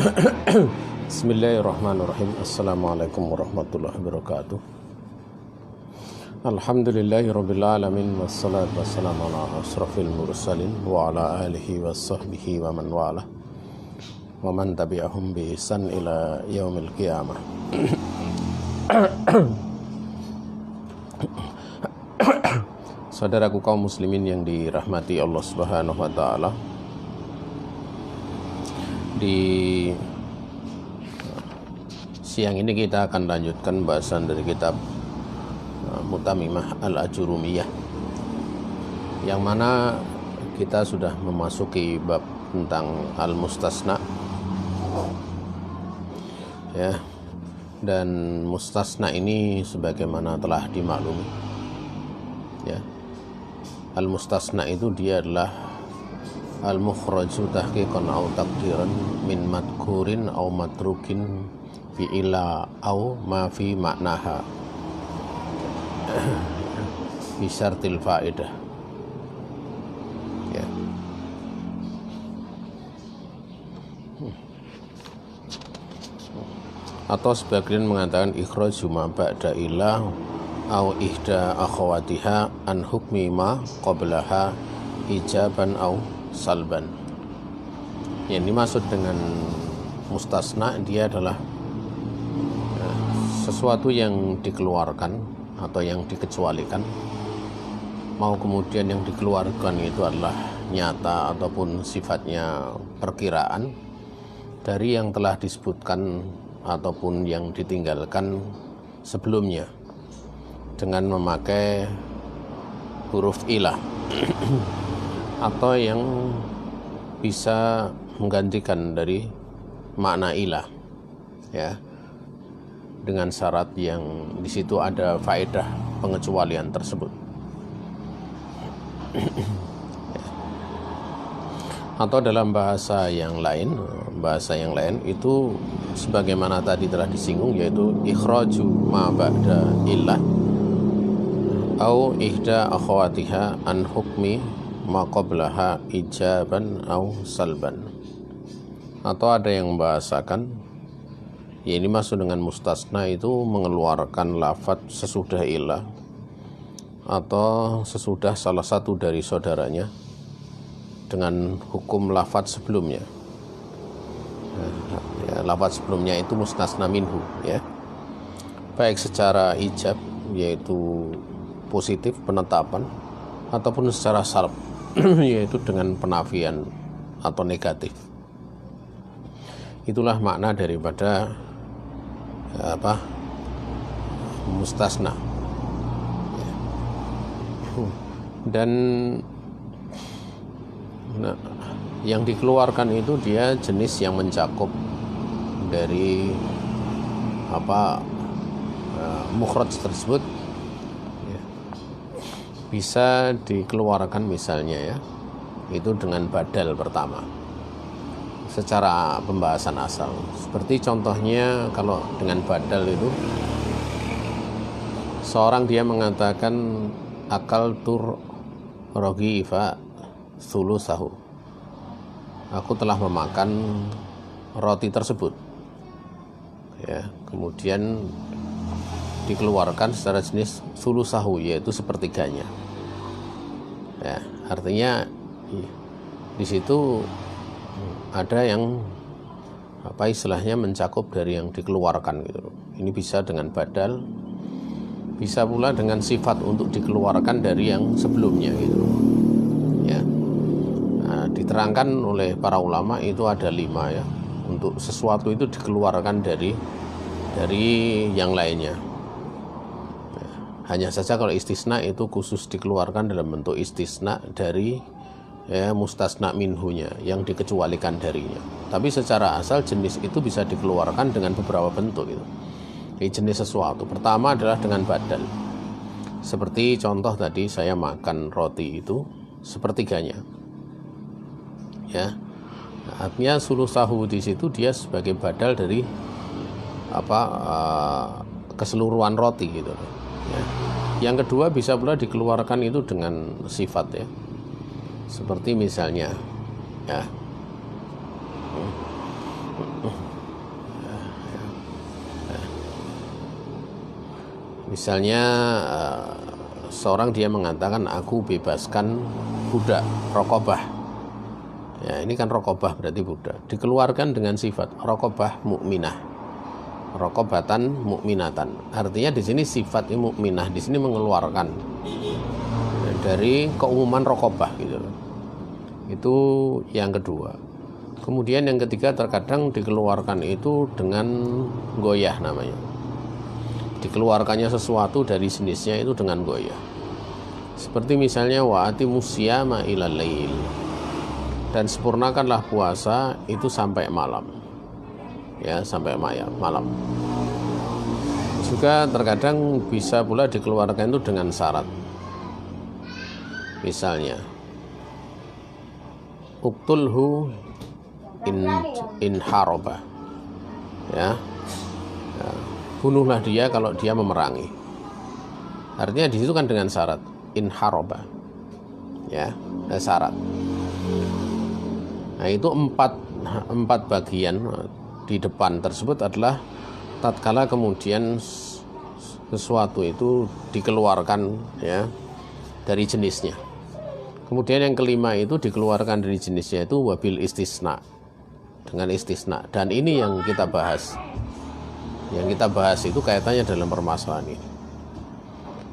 Bismillahirrahmanirrahim. Assalamualaikum warahmatullahi wabarakatuh. Alhamdulillahirabbil alamin wassalatu wassalamu ala asrofil mursalin wa ala alihi washabbihi wa man wala wa man tabi'ahum bi ihsan ila yaumil qiyamah. Saudaraku kaum muslimin yang dirahmati Allah Subhanahu wa taala, di siang ini kita akan lanjutkan bahasan dari kitab Mutamimah Al-Ajurumiyah, yang mana kita sudah memasuki bab tentang Al-Mustasna, ya. Dan mustasna ini sebagaimana telah dimaklumi, ya, Al-Mustasna itu dia adalah al-mukhraju tahqiqan au taqdiran min madkurin au matrukin fi ila au ma fi maknaha bi syartil faedah, ya. Atau sebagian mengatakan ikhraju ma ba'da ila au ihda akhawatiha an hukmi ma qablaha ijaban au salban. Yang dimaksud dengan mustasna dia adalah sesuatu yang dikeluarkan atau yang dikecualikan, mau kemudian yang dikeluarkan itu adalah nyata ataupun sifatnya perkiraan dari yang telah disebutkan ataupun yang ditinggalkan sebelumnya dengan memakai huruf ilah atau yang bisa menggantikan dari makna ilah, ya, dengan syarat yang di situ ada faedah pengecualian tersebut. Atau dalam bahasa yang lain itu sebagaimana tadi telah disinggung, yaitu ikhraju ma ba'da illah au ihda akhawatiha an hukmi ma qablaha ijaban au salban. Atau ada yang membahasakan, ya, ini masuk dengan mustasna itu mengeluarkan lafadz sesudah ilah atau sesudah salah satu dari saudaranya dengan hukum lafadz sebelumnya. Ya, lafadz sebelumnya itu mustasna minhu, ya, baik secara ijab yaitu positif penetapan ataupun secara salb yaitu dengan penafian atau negatif. Itulah makna daripada mustasna. Dan yang dikeluarkan itu dia jenis yang mencakup dari mukhraj tersebut, ya, bisa dikeluarkan misalnya, ya, itu dengan badal pertama secara pembahasan asal. Seperti contohnya kalau dengan badal itu seorang dia mengatakan akal tur rogi ifa sulusahu, aku telah memakan roti tersebut, ya, kemudian dikeluarkan secara jenis sulusahu yaitu sepertiganya, ya, artinya di situ ada yang istilahnya mencakup dari yang dikeluarkan gitu. Ini bisa dengan badal, bisa pula dengan sifat untuk dikeluarkan dari yang sebelumnya gitu, ya. Nah, diterangkan oleh para ulama itu ada 5, ya, untuk sesuatu itu dikeluarkan dari yang lainnya, ya. Hanya saja kalau istisna itu khusus dikeluarkan dalam bentuk istisna dari, ya, mustasna minhunya yang dikecualikan darinya. Tapi secara asal jenis itu bisa dikeluarkan dengan beberapa bentuk itu. Ini jenis sesuatu. Pertama adalah dengan badal. Seperti contoh tadi saya makan roti itu sepertiganya, ya. Artinya sulusahu di situ dia sebagai badal dari keseluruhan roti gitu, ya. Yang kedua bisa pula dikeluarkan itu dengan sifat, ya. Seperti misalnya, ya, Misalnya seorang dia mengatakan aku bebaskan budak rokobah. Ya, ini kan rokobah berarti budak. Dikeluarkan dengan sifat rokobah mukminah, rokobatan mukminatan. Artinya di sini sifat mukminah di sini mengeluarkan dari keumuman rokobah gitu. Itu yang kedua. Kemudian yang ketiga, terkadang dikeluarkan itu dengan goyah namanya. Dikeluarkannya sesuatu dari jenisnya itu dengan goyah. Seperti misalnya wa'ati musyama ilal lail, dan sempurnakanlah puasa itu sampai malam. Ya, sampai malam. Juga terkadang bisa pula dikeluarkan itu dengan syarat. Misalnya uktulhu in haroba, ya, bunuhlah dia kalau dia memerangi. Artinya di situ kan dengan syarat in haroba, ya, ada syarat. Nah itu empat bagian di depan tersebut adalah tatkala kemudian sesuatu itu dikeluarkan, ya, dari jenisnya. Kemudian yang kelima itu dikeluarkan dari jenisnya itu wabil istisna, dengan istisna. Dan ini yang kita bahas. Yang kita bahas itu kaitannya dalam permasalahan ini.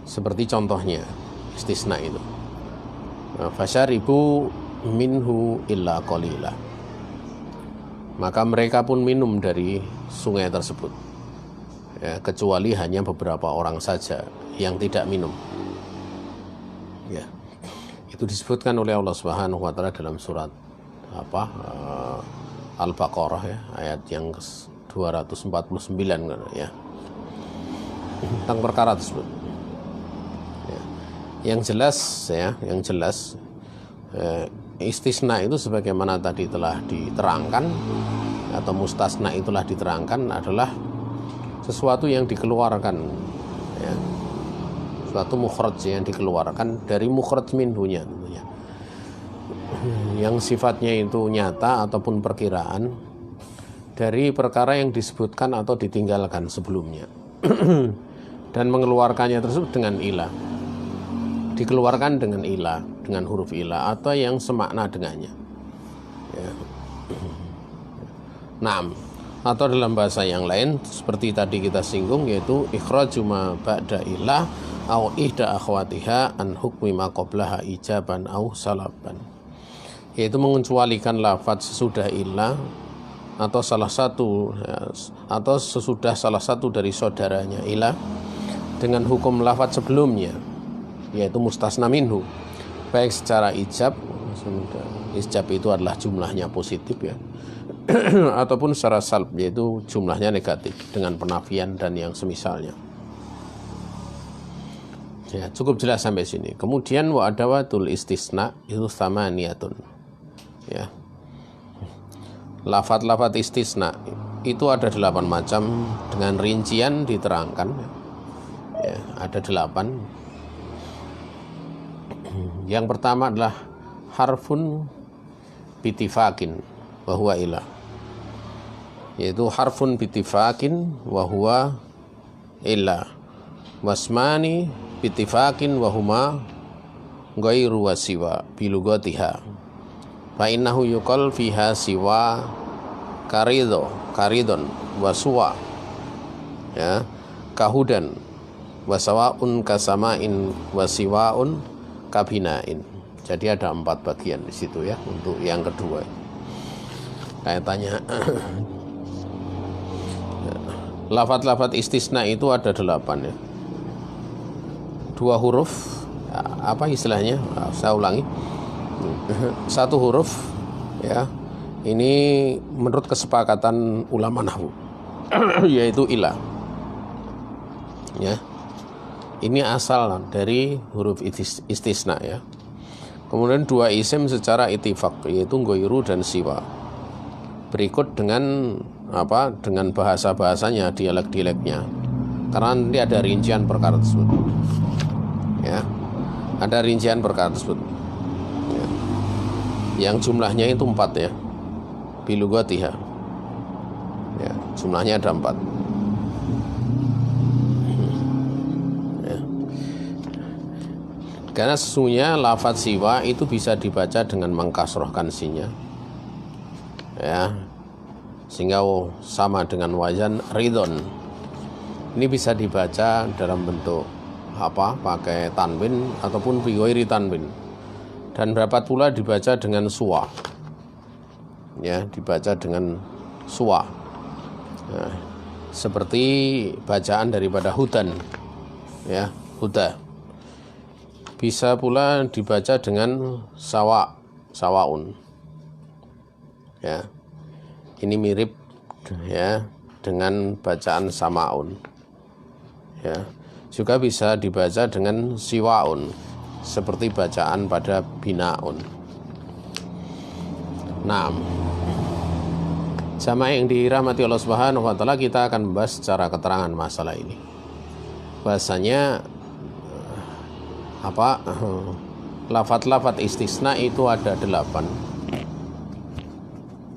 Seperti contohnya istisna itu. Fasyaribu minhu illa qalila. Maka mereka pun minum dari sungai tersebut. Ya, kecuali hanya beberapa orang saja yang tidak minum. Ya. Itu disebutkan oleh Allah Subhanahu wa taala dalam surat Al-Baqarah, ya, ayat yang 249 ya. Tentang perkara tersebut. Ya. Yang jelas istisna itu sebagaimana tadi telah diterangkan, atau mustasna itulah diterangkan, adalah sesuatu yang dikeluarkan, ya. Suatu mukhraj yang dikeluarkan dari mukhraj minhunya, yang sifatnya itu nyata ataupun perkiraan dari perkara yang disebutkan atau ditinggalkan sebelumnya. Dan mengeluarkannya tersebut dengan ilah, dikeluarkan dengan ilah, dengan huruf ilah atau yang semakna dengannya, ya. Naam. Atau dalam bahasa yang lain seperti tadi kita singgung, yaitu ikhraju ma ba'da ilah au ihda akhwatiha an hukmi ma qablaha ijaban au salaban, yaitu mengecualikan lafaz sesudah ilah atau salah satu, atau sesudah salah satu dari saudaranya ilah dengan hukum lafaz sebelumnya, yaitu mustasna minhu, baik secara ijab itu adalah jumlahnya positif, ya, ataupun secara salb, yaitu jumlahnya negatif dengan penafian dan yang semisalnya. Ya, cukup jelas sampai sini. Kemudian wa adawatul istisna itu tsamaniyatun, ya. Lafat-lafat istisna itu ada 8 macam dengan rincian diterangkan, ya, ada 8. Yang pertama adalah harfun bitifakin wa huwa ilah, yaitu harfun bitifakin wa huwa ilah, wasmani bitifakin wa huma ghairu wasiwa bilugatiha fa innahu yuqal fiha siwa karidon wasuwa, ya, kahudan wasawaun kasamain wasiwaun kabinain. Jadi ada 4 bagian di situ, ya, untuk yang kedua. Kaitannya lafat-lafat istisna itu ada 8, ya. 2 huruf, apa istilahnya? Saya ulangi. 1 huruf, ya. Ini menurut kesepakatan ulama nahwu yaitu ilah, ya. Ini asal dari huruf istisna, ya. Kemudian 2 isim secara ittifaq, yaitu ghairu dan siwa. Berikut dengan dengan bahasa-bahasanya, dialek-dialeknya. Karena nanti ada rincian perkara tersebut, ya. Ada rincian perkara tersebut, ya. Yang jumlahnya itu 4, ya. Bilugatiha, ya, jumlahnya ada 4. Karena sesungguhnya lafadz siwa itu bisa dibaca dengan mengkasrohkan sinnya, ya, sehingga sama dengan wazan ridon. Ini bisa dibaca dalam bentuk apa? Pakai tanwin ataupun bighairi tanwin. Dan berapa pula dibaca dengan suwa, ya, dibaca dengan suwa. Nah, seperti bacaan daripada hudan, ya, huda. Bisa pula dibaca dengan sawaun, ya. Ini mirip, ya, dengan bacaan samaun, ya. Juga bisa dibaca dengan siwaun, seperti bacaan pada binaun. Nah, jamaah yang dirahmati Allah Subhanahu wa taala, kita akan membahas secara keterangan masalah ini. Bahasanya lafadz-lafadz istisna itu ada 8.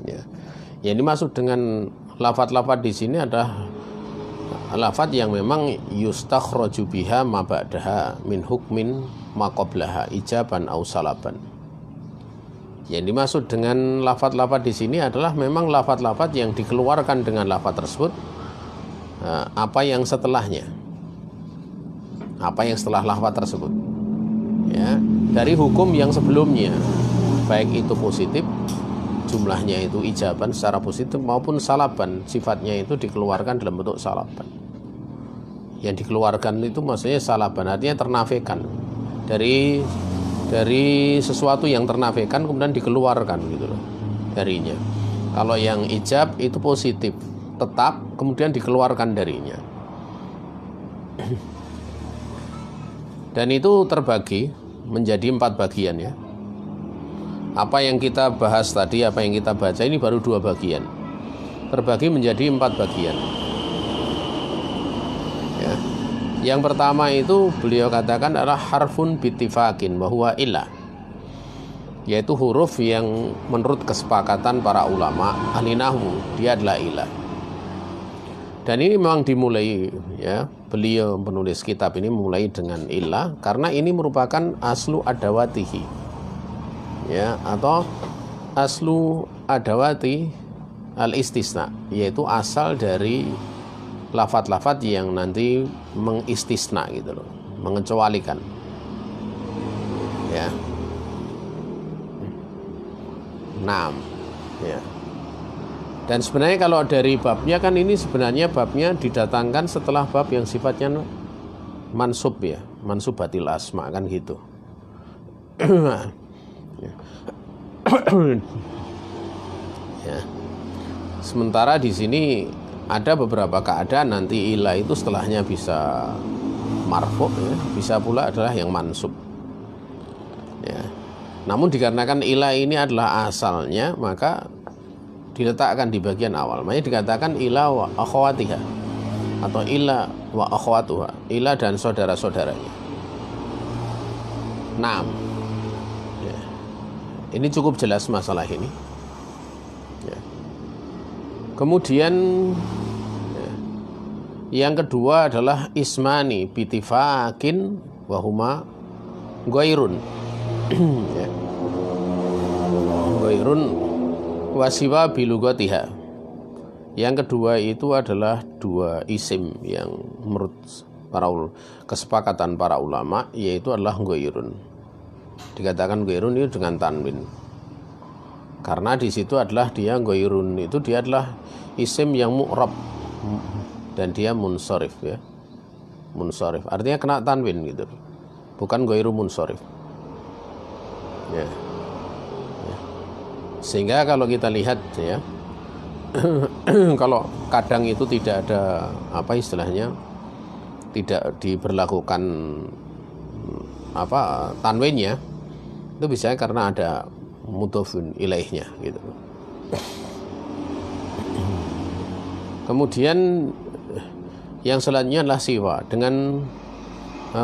Ya. Yang dimaksud dengan lafadz-lafadz di sini adalah lafadz yang memang yustakhraju biha ma ba'daha min hukmin ma qablaha ijaban aw salaban. Yang dimaksud dengan lafadz-lafadz di sini adalah memang lafadz-lafadz yang dikeluarkan dengan lafadz tersebut apa yang setelahnya. Apa yang setelah lafadz tersebut, ya, dari hukum yang sebelumnya, baik itu positif, jumlahnya itu ijaban secara positif, maupun salaban, sifatnya itu dikeluarkan dalam bentuk salaban. Yang dikeluarkan itu maksudnya salaban, artinya ternafekan dari sesuatu yang ternafekan kemudian dikeluarkan gitu loh darinya. Kalau yang ijab itu positif, tetap kemudian dikeluarkan darinya. Dan itu terbagi menjadi 4 bagian, ya. Apa yang kita bahas tadi, apa yang kita baca ini baru 2 bagian. Terbagi menjadi 4 bagian. Ya. Yang pertama itu beliau katakan adalah harfun bittifakin bahwa ilah, yaitu huruf yang menurut kesepakatan para ulama ahli nahwu dia adalah ilah. Dan ini memang dimulai, ya, beliau penulis kitab ini mulai dengan ilah karena ini merupakan aslu adawatihi, ya, atau aslu adawati al-istisna, yaitu asal dari lafadz-lafadz yang nanti mengistisna gitu loh, mengecualikan, ya. 6, ya. Dan sebenarnya kalau dari babnya kan ini sebenarnya babnya didatangkan setelah bab yang sifatnya mansub, ya, mansubatil asma kan gitu. Ya. Sementara di sini ada beberapa keadaan nanti ilah itu setelahnya bisa marfu', ya, bisa pula adalah yang mansub. Ya. Namun dikarenakan ilah ini adalah asalnya, maka diletakkan di bagian awal. Makanya dikatakan ilah wa akhwatiha atau ilah wa akhwatuha, ilah dan saudara-saudaranya. 6. Ya. Ini cukup jelas masalah ini. Ya. Kemudian yang kedua adalah ismani bitifakin wahuma ghairun. Ya. Ghairun wasiwa bilugatiha. Yang kedua itu adalah 2 isim yang menurut kesepakatan para ulama, yaitu adalah ghairun. Dikatakan ghairun itu dengan tanwin. Karena di situ adalah dia ghairun itu dia adalah isim yang mu'rab dan dia munsharif, ya. Munsharif artinya kena tanwin gitu. Bukan ghairu munsharif. Ya. Sehingga kalau kita lihat, ya, kalau kadang itu tidak ada apa istilahnya, tidak diberlakukan tanwinnya, itu bisa karena ada mudhofun ilaihnya gitu. Kemudian yang selanjutnya adalah siwa dengan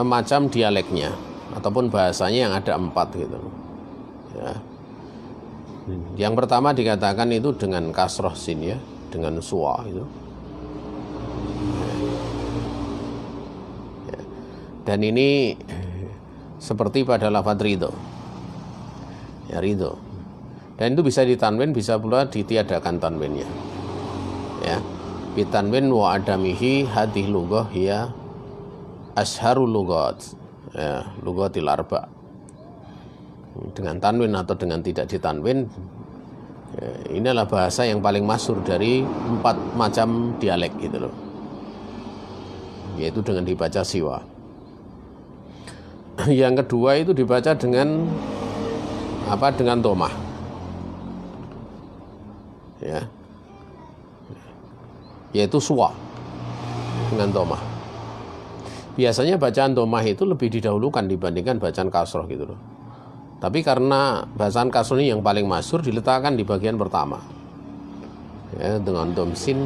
macam dialeknya ataupun bahasanya yang ada 4 gitu, ya. Yang pertama dikatakan itu dengan kasroh sin, ya, dengan suwa itu. Ya. Dan ini seperti pada lafadz ridho. Ya, ridho. Dan itu bisa ditanwin, bisa pula ditiadakan tanwinnya. Ya. Bitanwin wa adamihi hadih lughah ya asharul lughat. Ya, lughatil arba. Dengan tanwin atau dengan tidak ditanwin, ya, ini adalah bahasa yang paling masyhur dari 4 macam dialek gitu loh. Yaitu dengan dibaca siwa. Yang kedua itu dibaca dengan apa? Dengan domah. Ya. Yaitu suwa dengan domah. Biasanya bacaan domah itu lebih didahulukan dibandingkan bacaan kasroh gitu loh. Tapi karena bacaan kasroh ini yang paling masyhur, diletakkan di bagian pertama. Ya, dengan domsin,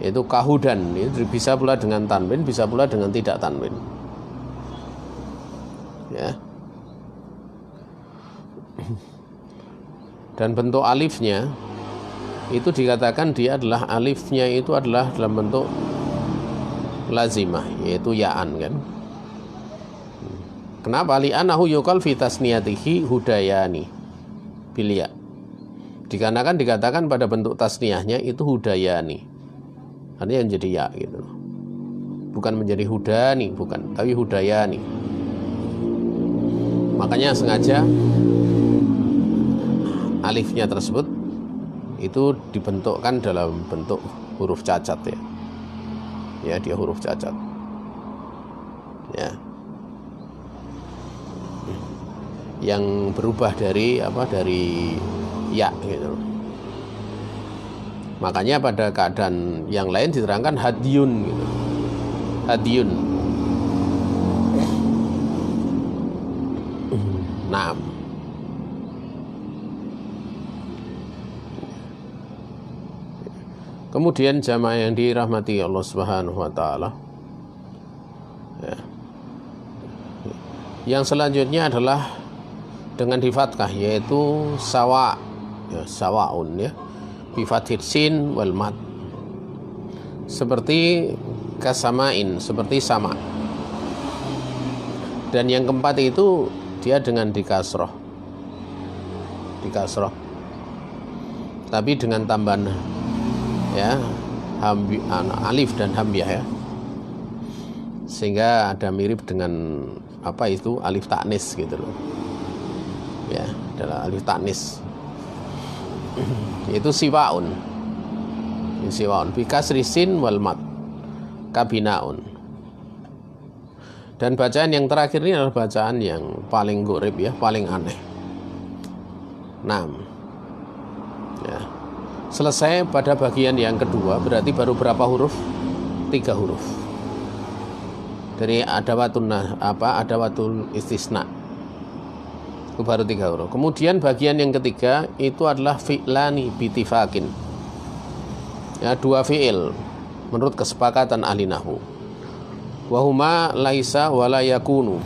yaitu kahudan. Itu bisa pula dengan tanwin, bisa pula dengan tidak tanwin. Ya. Dan bentuk alifnya itu dikatakan dia adalah alifnya itu adalah dalam bentuk lazimah, yaitu ya'an kan. Kenapa? Li'anahu yuqal fi tasniyatihi hudayani bilya. Dikarenakan dikatakan pada bentuk tasniyahnya itu hudayani. Artinya yang jadi ya gitu. Bukan menjadi hudani, bukan, tapi hudayani. Makanya sengaja alifnya tersebut itu dibentukkan dalam bentuk huruf cacat ya. Ya, dia huruf cacat. Ya. Yang berubah dari apa? Dari ya gitu. Makanya pada keadaan yang lain diterangkan hadiyun gitu. Hadiyun. Naam. Kemudian jamaah yang dirahmati Allah Subhanahu wa taala. Ya. Yang selanjutnya adalah dengan di fathah, yaitu sawa, ya, sawaun ya. Bi fathil sin wal mad. Seperti kasamain, seperti sama. Dan yang keempat itu dia dengan dikasroh. Dikasroh. Tapi dengan tambahan ya alif dan hamzah ya, sehingga ada mirip dengan apa itu alif taknis gitu loh ya, adalah alif taknis. Itu siwaun bi kasri sin wal mad kabinaun. Dan bacaan yang terakhir ini adalah bacaan yang paling gharib ya, paling aneh. Ya. Selesai pada bagian yang kedua, berarti baru berapa huruf? 3 huruf. Dari adawatul istisna. Itu baru 3 huruf. Kemudian bagian yang ketiga itu adalah fi'lani bitifakin. Ya, 2 fi'il menurut kesepakatan ahli nahwu. Wa huma laisa wala yakunu.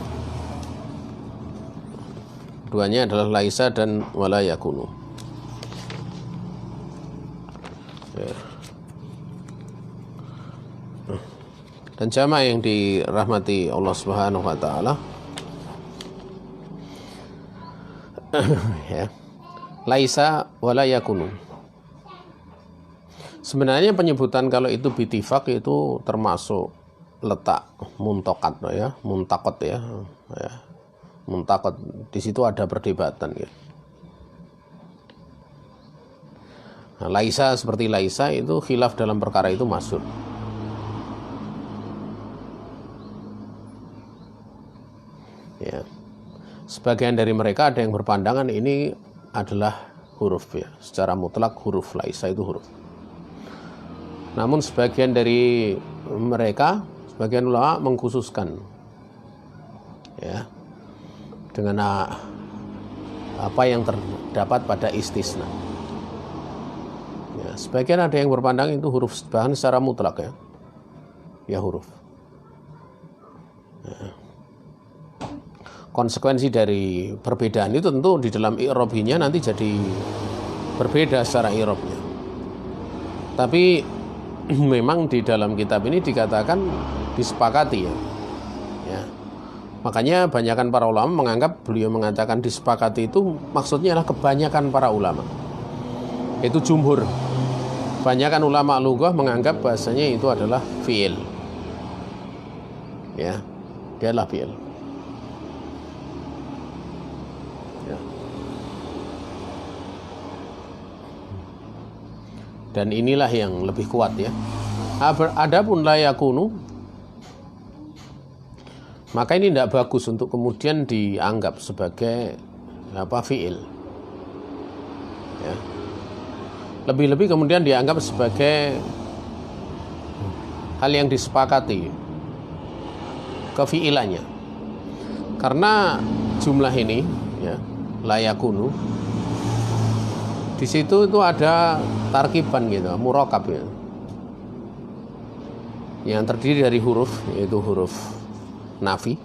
Duanya adalah laisa dan wala yakunu. Dan jamaah yang dirahmati Allah Subhanahu wa taala, ya. Laisa wala yakunu. Sebenarnya penyebutan kalau itu bitifak itu termasuk letak muntakat ya, muntakot ya. Ya. Muntakot, di situ ada perdebatan ya. Nah, laisa seperti laisa itu khilaf dalam perkara itu masyhur. Ya. Sebagian dari mereka ada yang berpandangan ini adalah huruf ya, secara mutlak huruf, laisa itu huruf. Namun sebagian dari mereka, sebagian ulama mengkhususkan ya dengan apa yang terdapat pada istisna. Ya, sebagian ada yang berpandang itu huruf, bahkan secara mutlak ya, ya huruf. Ya. Konsekuensi dari perbedaan itu tentu di dalam i'rabnya nanti jadi berbeda secara i'rabnya. Tapi memang di dalam kitab ini dikatakan disepakati ya Makanya banyakan para ulama menganggap beliau mengatakan disepakati itu maksudnya adalah kebanyakan para ulama. Itu jumhur. Banyakan ulama lughah menganggap bahasanya itu adalah fi'il. Ya, dia adalah fi'il. Ya. Dan inilah yang lebih kuat ya. Adapun la yakunu, maka ini tidak bagus untuk kemudian dianggap sebagai fi'il. Ya. Lebih-lebih kemudian dianggap sebagai hal yang disepakati kefi'ilannya. Karena jumlah ini ya, la yakunu, di situ itu ada tarkiban gitu, murakab ya. Yang terdiri dari huruf, yaitu huruf nafi,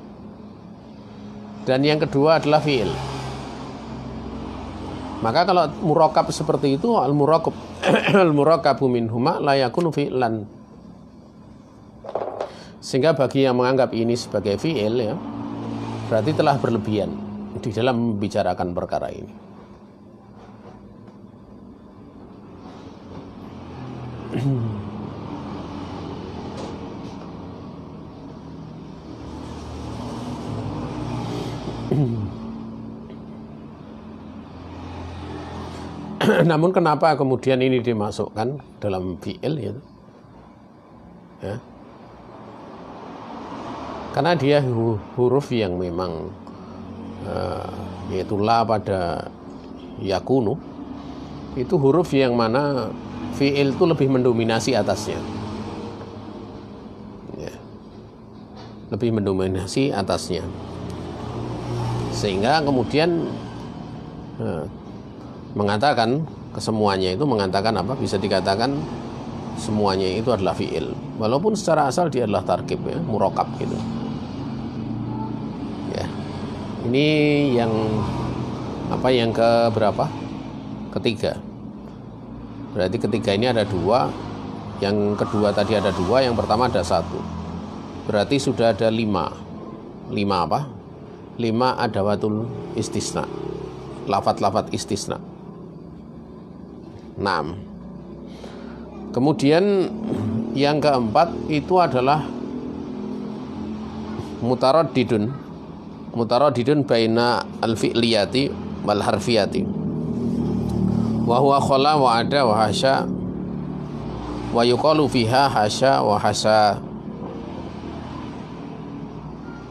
dan yang kedua adalah fi'il. Maka kalau murakab seperti itu, al-murakabu minhuma la yakunu fi'lan. Sehingga bagi yang menganggap ini sebagai fi'il ya, berarti telah berlebihan di dalam membicarakan perkara ini. Namun kenapa kemudian ini dimasukkan dalam fi'il gitu? Ya. Karena dia huruf yang memang yaitu la pada yakunu, itu huruf yang mana fi'il itu lebih mendominasi atasnya. Ya. Lebih mendominasi atasnya. Sehingga kemudian mengatakan kesemuanya itu mengatakan apa? Bisa dikatakan semuanya itu adalah fi'il. Walaupun secara asal dia adalah tarkib ya, murakab gitu. Ya. Ini yang yang ke berapa? Ketiga. Berarti ketiga ini ada dua. Yang kedua tadi ada dua, yang pertama ada satu. Berarti sudah ada lima. Lima apa? 5 adawatul istisna, lafat-lafat istisna. 6. Kemudian yang keempat itu adalah mutaraddidun baina al-fi'liyati wal harfiyati, wa huwa khala wa ada wa hasya wa yuqalu fiha hasya wa hasa.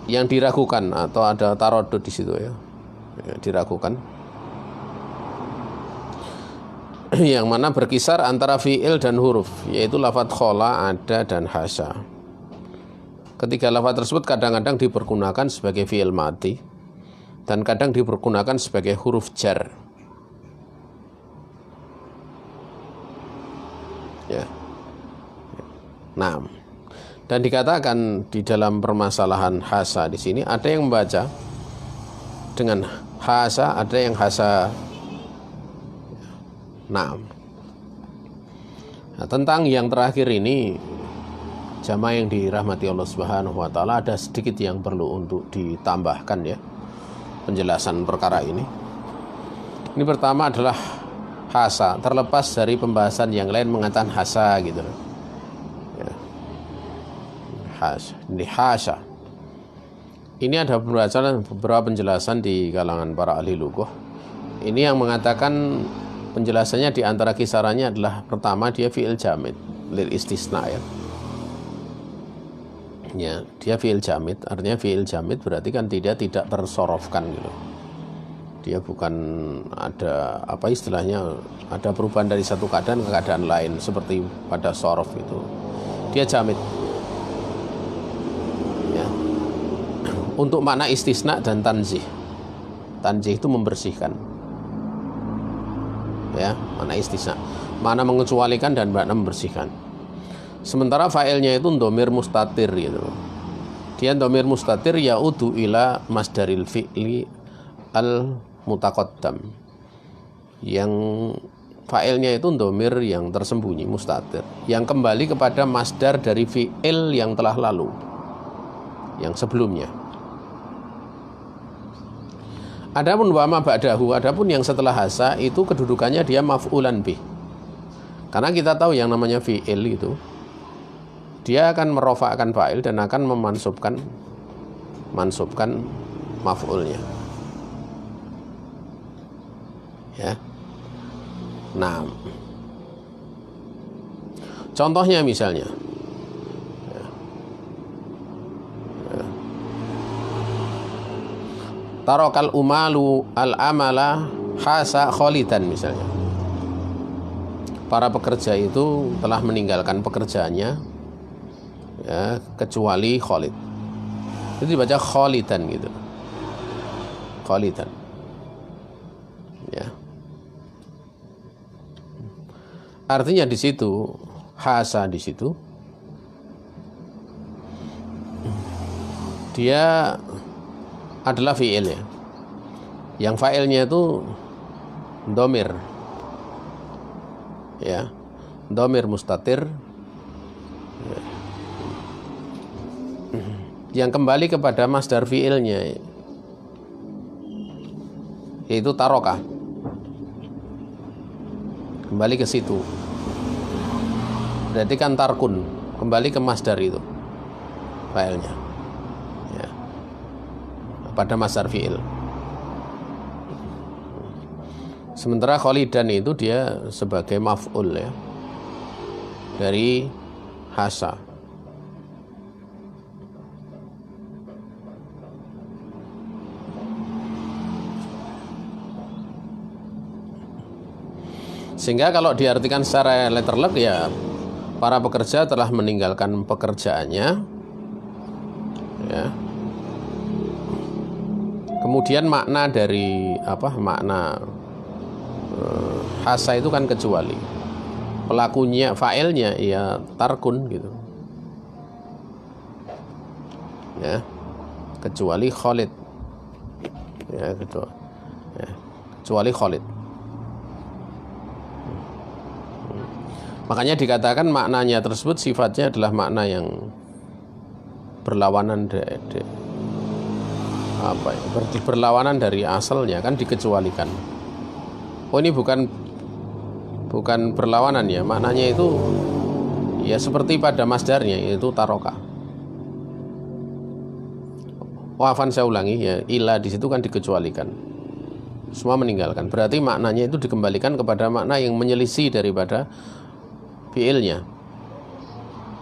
Yang diragukan atau ada tarodud di situ ya, diragukan. Yang mana berkisar antara fi'il dan huruf, yaitu lafadz khola, ada, dan hasya. Ketiga lafadz tersebut kadang-kadang dipergunakan sebagai fi'il mati dan kadang dipergunakan sebagai huruf jar. Ya. 6. Dan dikatakan di dalam permasalahan hasa di sini ada yang membaca dengan hasa, ada yang hasa. Nah, tentang yang terakhir ini, jamaah yang dirahmati Allah Subhanahu wa taala, ada sedikit yang perlu untuk ditambahkan ya, penjelasan perkara ini. Ini pertama adalah hasa, terlepas dari pembahasan yang lain mengatakan hasa gitu. Ini hasya. Ini ada beberapa penjelasan di kalangan para ahli lughah. Ini yang mengatakan penjelasannya di antara kisarannya adalah pertama dia fi'il jamid lil istisna ya. Ya, dia fi'il jamid, artinya fi'il jamid berarti kan tidak tersorofkan gitu. Dia bukan ada apa istilahnya, ada perubahan dari satu keadaan ke keadaan lain seperti pada sorof itu. Dia jamid. Untuk makna istisna dan tanzih. Tanzih itu membersihkan. Ya, makna istisna. Makna mengecualikan dan makna membersihkan. Sementara fa'ilnya itu dhamir mustatir gitu. Dia dhamir mustatir ya'udu ila masdaril fi'li al mutaqaddam. Yang fa'ilnya itu dhamir yang tersembunyi mustatir, yang kembali kepada masdar dari fi'il yang telah lalu, yang sebelumnya. Adapun wa ma ba'dahu, adapun yang setelah hasa itu kedudukannya dia maf'ulan bih. Karena kita tahu yang namanya fi'il itu dia akan merofakkan fa'il dan akan memansubkan maf'ulnya. Ya. Nah, contohnya misalnya tarokal umalu al-amala hasa kholidan misalnya. Para pekerja itu telah meninggalkan pekerjaannya ya, kecuali Khalid. Itu dibaca kholidan gitu. Kholidan. Ya. Artinya di situ hasa di situ dia adalah fi'il ya. Yang fa'ilnya itu domir. Ya. Domir mustatir. Ya. Yang kembali kepada masdar fi'ilnya yaitu taroka. Kembali ke situ. Berarti kan tarkun, kembali ke masdar itu fa'ilnya. Pada masdar fi'il. Sementara kholidan itu dia sebagai maf'ul ya, dari hasa. Sehingga kalau diartikan secara letterlek ya, para pekerja telah meninggalkan pekerjaannya ya. Kemudian makna dari makna hasa itu kan kecuali. Pelakunya, fa'ilnya ya tarkun gitu. Ya. Kecuali Khalid. Ya, gitu. Ya. Kecuali Khalid. Makanya dikatakan maknanya tersebut sifatnya adalah makna yang berlawanan berlawanan dari asalnya, kan dikecualikan. Oh, ini bukan berlawanan ya, maknanya itu ya seperti pada masdarnya yaitu taroka. Wafan saya ulangi ya, ila di situ kan dikecualikan. Semua meninggalkan. Berarti maknanya itu dikembalikan kepada makna yang menyelisih daripada fi'ilnya.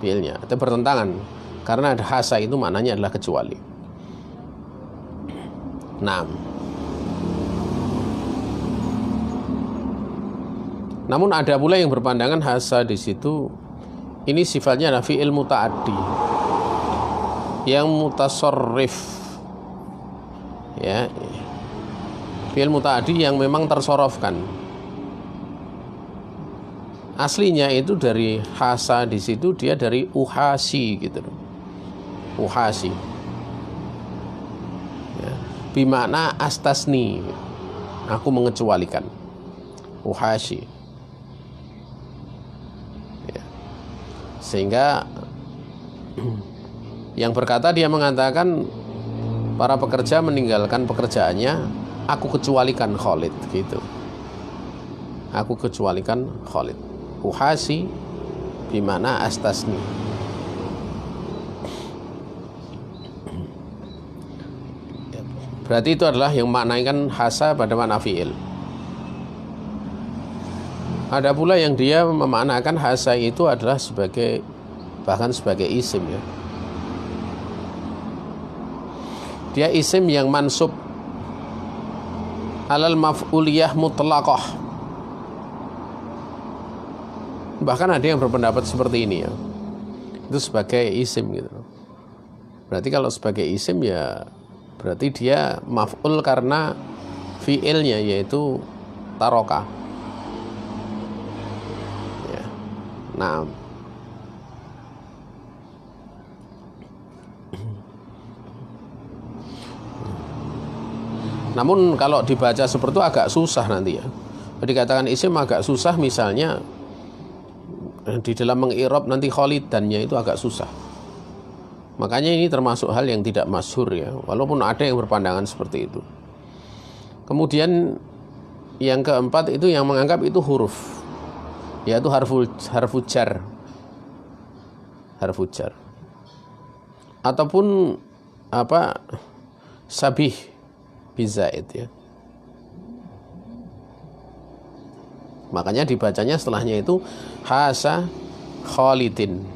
Itu bertentangan karena ada hasa itu maknanya adalah kecuali. Nah, namun ada pula yang berpandangan hasa di situ ini sifatnya adalah fi'il muta'addi yang mutasarrif ya, fi'il muta'addi yang memang tersorofkan. Aslinya itu dari hasa di situ dia dari uhasi gitu, uhasi. Bimakna astasni, aku mengecualikan. Uhashi ya. Sehingga yang berkata dia mengatakan para pekerja meninggalkan pekerjaannya, aku kecualikan Khalid gitu. Aku kecualikan Khalid. Uhashi bimakna astasni. Berarti itu adalah yang maknaikan hasa pada makna fi'il. Ada pula yang dia memaknakan hasa itu adalah bahkan sebagai isim ya. Dia isim yang mansub alal maf'uliyah mutlaqah. Bahkan ada yang berpendapat seperti ini ya. Itu sebagai isim gitu. Berarti kalau sebagai isim ya berarti dia maf'ul karena fi'ilnya yaitu taroka. Ya. Nah, namun kalau dibaca seperti itu agak susah nanti ya. Dikatakan isim agak susah, misalnya di dalam mengirob nanti kholidannya itu agak susah. Makanya ini termasuk hal yang tidak masyhur ya, walaupun ada yang berpandangan seperti itu. Kemudian yang keempat itu yang menganggap itu huruf, yaitu harfu jar ataupun sabih bizaid ya. Makanya dibacanya setelahnya itu hasa khalidin.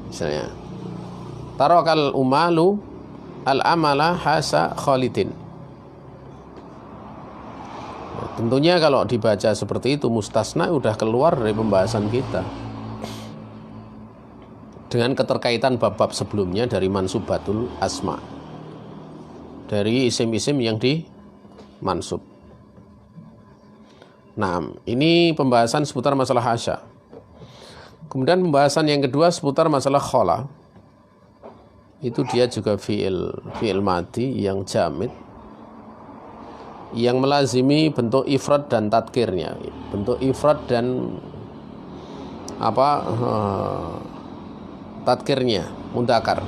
Misalnya tarakal umalu al-amala hasa khalidin. Tentunya kalau dibaca seperti itu mustasna udah keluar dari pembahasan kita. Dengan keterkaitan bab-bab sebelumnya dari mansubatul asma, dari isim-isim yang dimansub. Nah, ini pembahasan seputar masalah hasya. Kemudian pembahasan yang kedua seputar masalah khala. Itu dia juga fi'il madi yang jamid, yang melazimi bentuk ifrad dan tadkirnya, bentuk ifrad dan tadkirnya mudzakkar.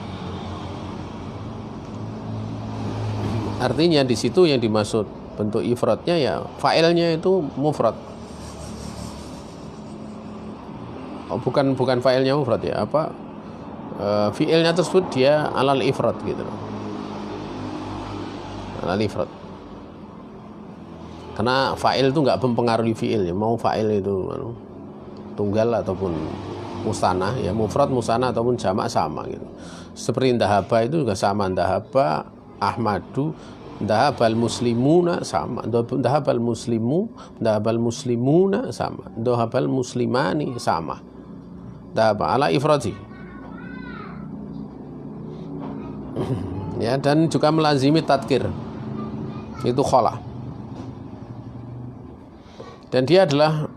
Artinya di situ yang dimaksud bentuk ifradnya ya fa'ilnya itu mufrad. Bukan fa'ilnya mufrad ya, fi'ilnya tersebut dia alal ifrad gitu loh. Alal ifrad. Karena fa'il itu nggak mempengaruhi fi'il ya. Mau fa'il itu tunggal ataupun musanah ya, mufrad musanah ataupun jamak sama gitu. Seperti dahaba itu juga sama, dahaba Ahmadu, dahabal muslimuna sama, dahabal muslimu, dahabal muslimuna sama, dahabal muslimani sama. Dahaba ala ifradi. Ya, dan juga melazimi tadkir. Itu khala. Dan dia adalah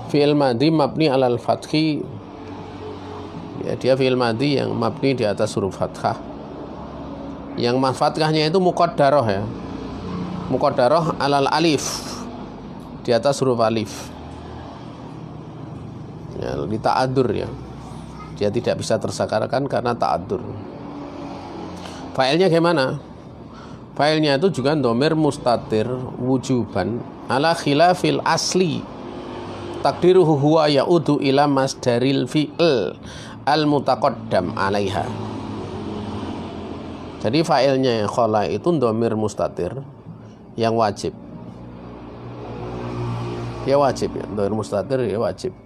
fi'il madhi mabni alal fathi. Ya, dia fi'il madhi yang mabni di atas huruf fathah. Yang fathahnya itu muqaddarah ya. Muqaddarah alal alif, di atas huruf alif. Ya, di ta'adur ya. Dia tidak bisa tersakarkan karena ta'adur. Failnya gimana? Failnya itu juga dhamir mustatir wujuban ala khilafil asli. Takdiruhu huwa ya'udu ila masdaril fi'il al-mutaqaddam alaiha. Jadi failnya khala itu dhamir mustatir yang wajib. Dia wajib ya, dhamir mustatir ya wajib.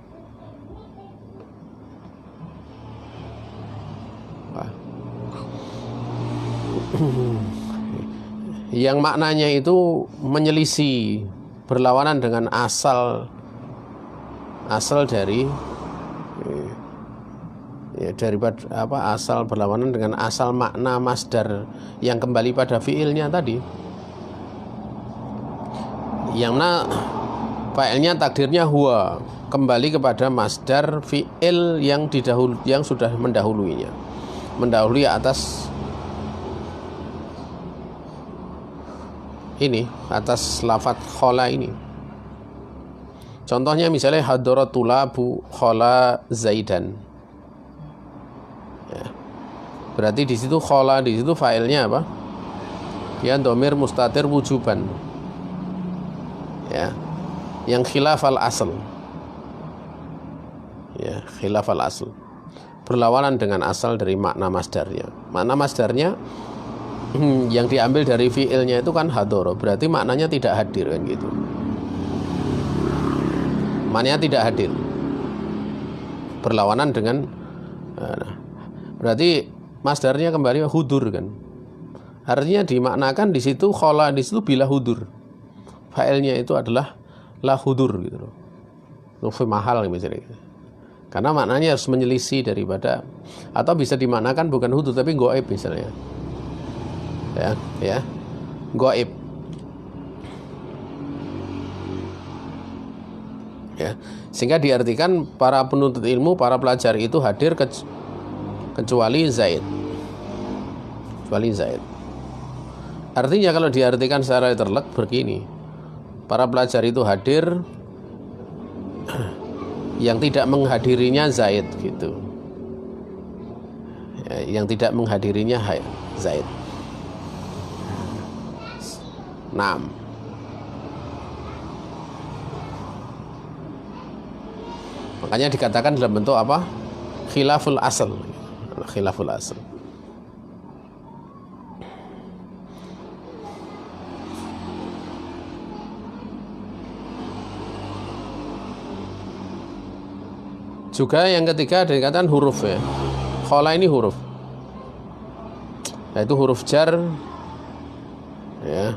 Yang maknanya itu menyelisih, berlawanan dengan asal dari daripada asal, berlawanan dengan asal makna masdar yang kembali pada fiilnya tadi. Yang mana failnya takdirnya huwa, kembali kepada masdar fiil yang sudah mendahuluinya, mendahului atas atas lafadz khala ini. Contohnya misalnya hadratulabu khala zaidan. Ya. Berarti di situ khala, di situ failnya apa? Dia dhamir mustatir wujuban. Ya. Yang khilaf al asl. Ya, khilaf al asl. Berlawanan dengan asal dari makna masdarnya. Makna masdarnya yang diambil dari fiilnya itu kan hadoro, berarti maknanya tidak hadir kan gitu. Maknanya tidak hadir, berlawanan dengan berarti masdarnya kembali hudur kan. Artinya dimaknakan di situ khala, di situ bila hudur. Failnya itu adalah la hudur gitu loh. Lufi mahal misalnya. Karena maknanya harus menyelisih daripada, atau bisa dimaknakan bukan hudur tapi goib misalnya. Ya, goib. Ya, sehingga diartikan para penuntut ilmu, para pelajar itu hadir kecuali Zaid. Kecuali Zaid. Artinya kalau diartikan secara terlek begini, para pelajar itu hadir, yang tidak menghadirinya Zaid gitu. Ya, yang tidak menghadirinya Zaid. Naam. Makanya dikatakan dalam bentuk apa? Khilaful asal. Khilaful asal. Juga yang ketiga dikatakan huruf ya. Khola ini huruf. Yaitu huruf jar ya.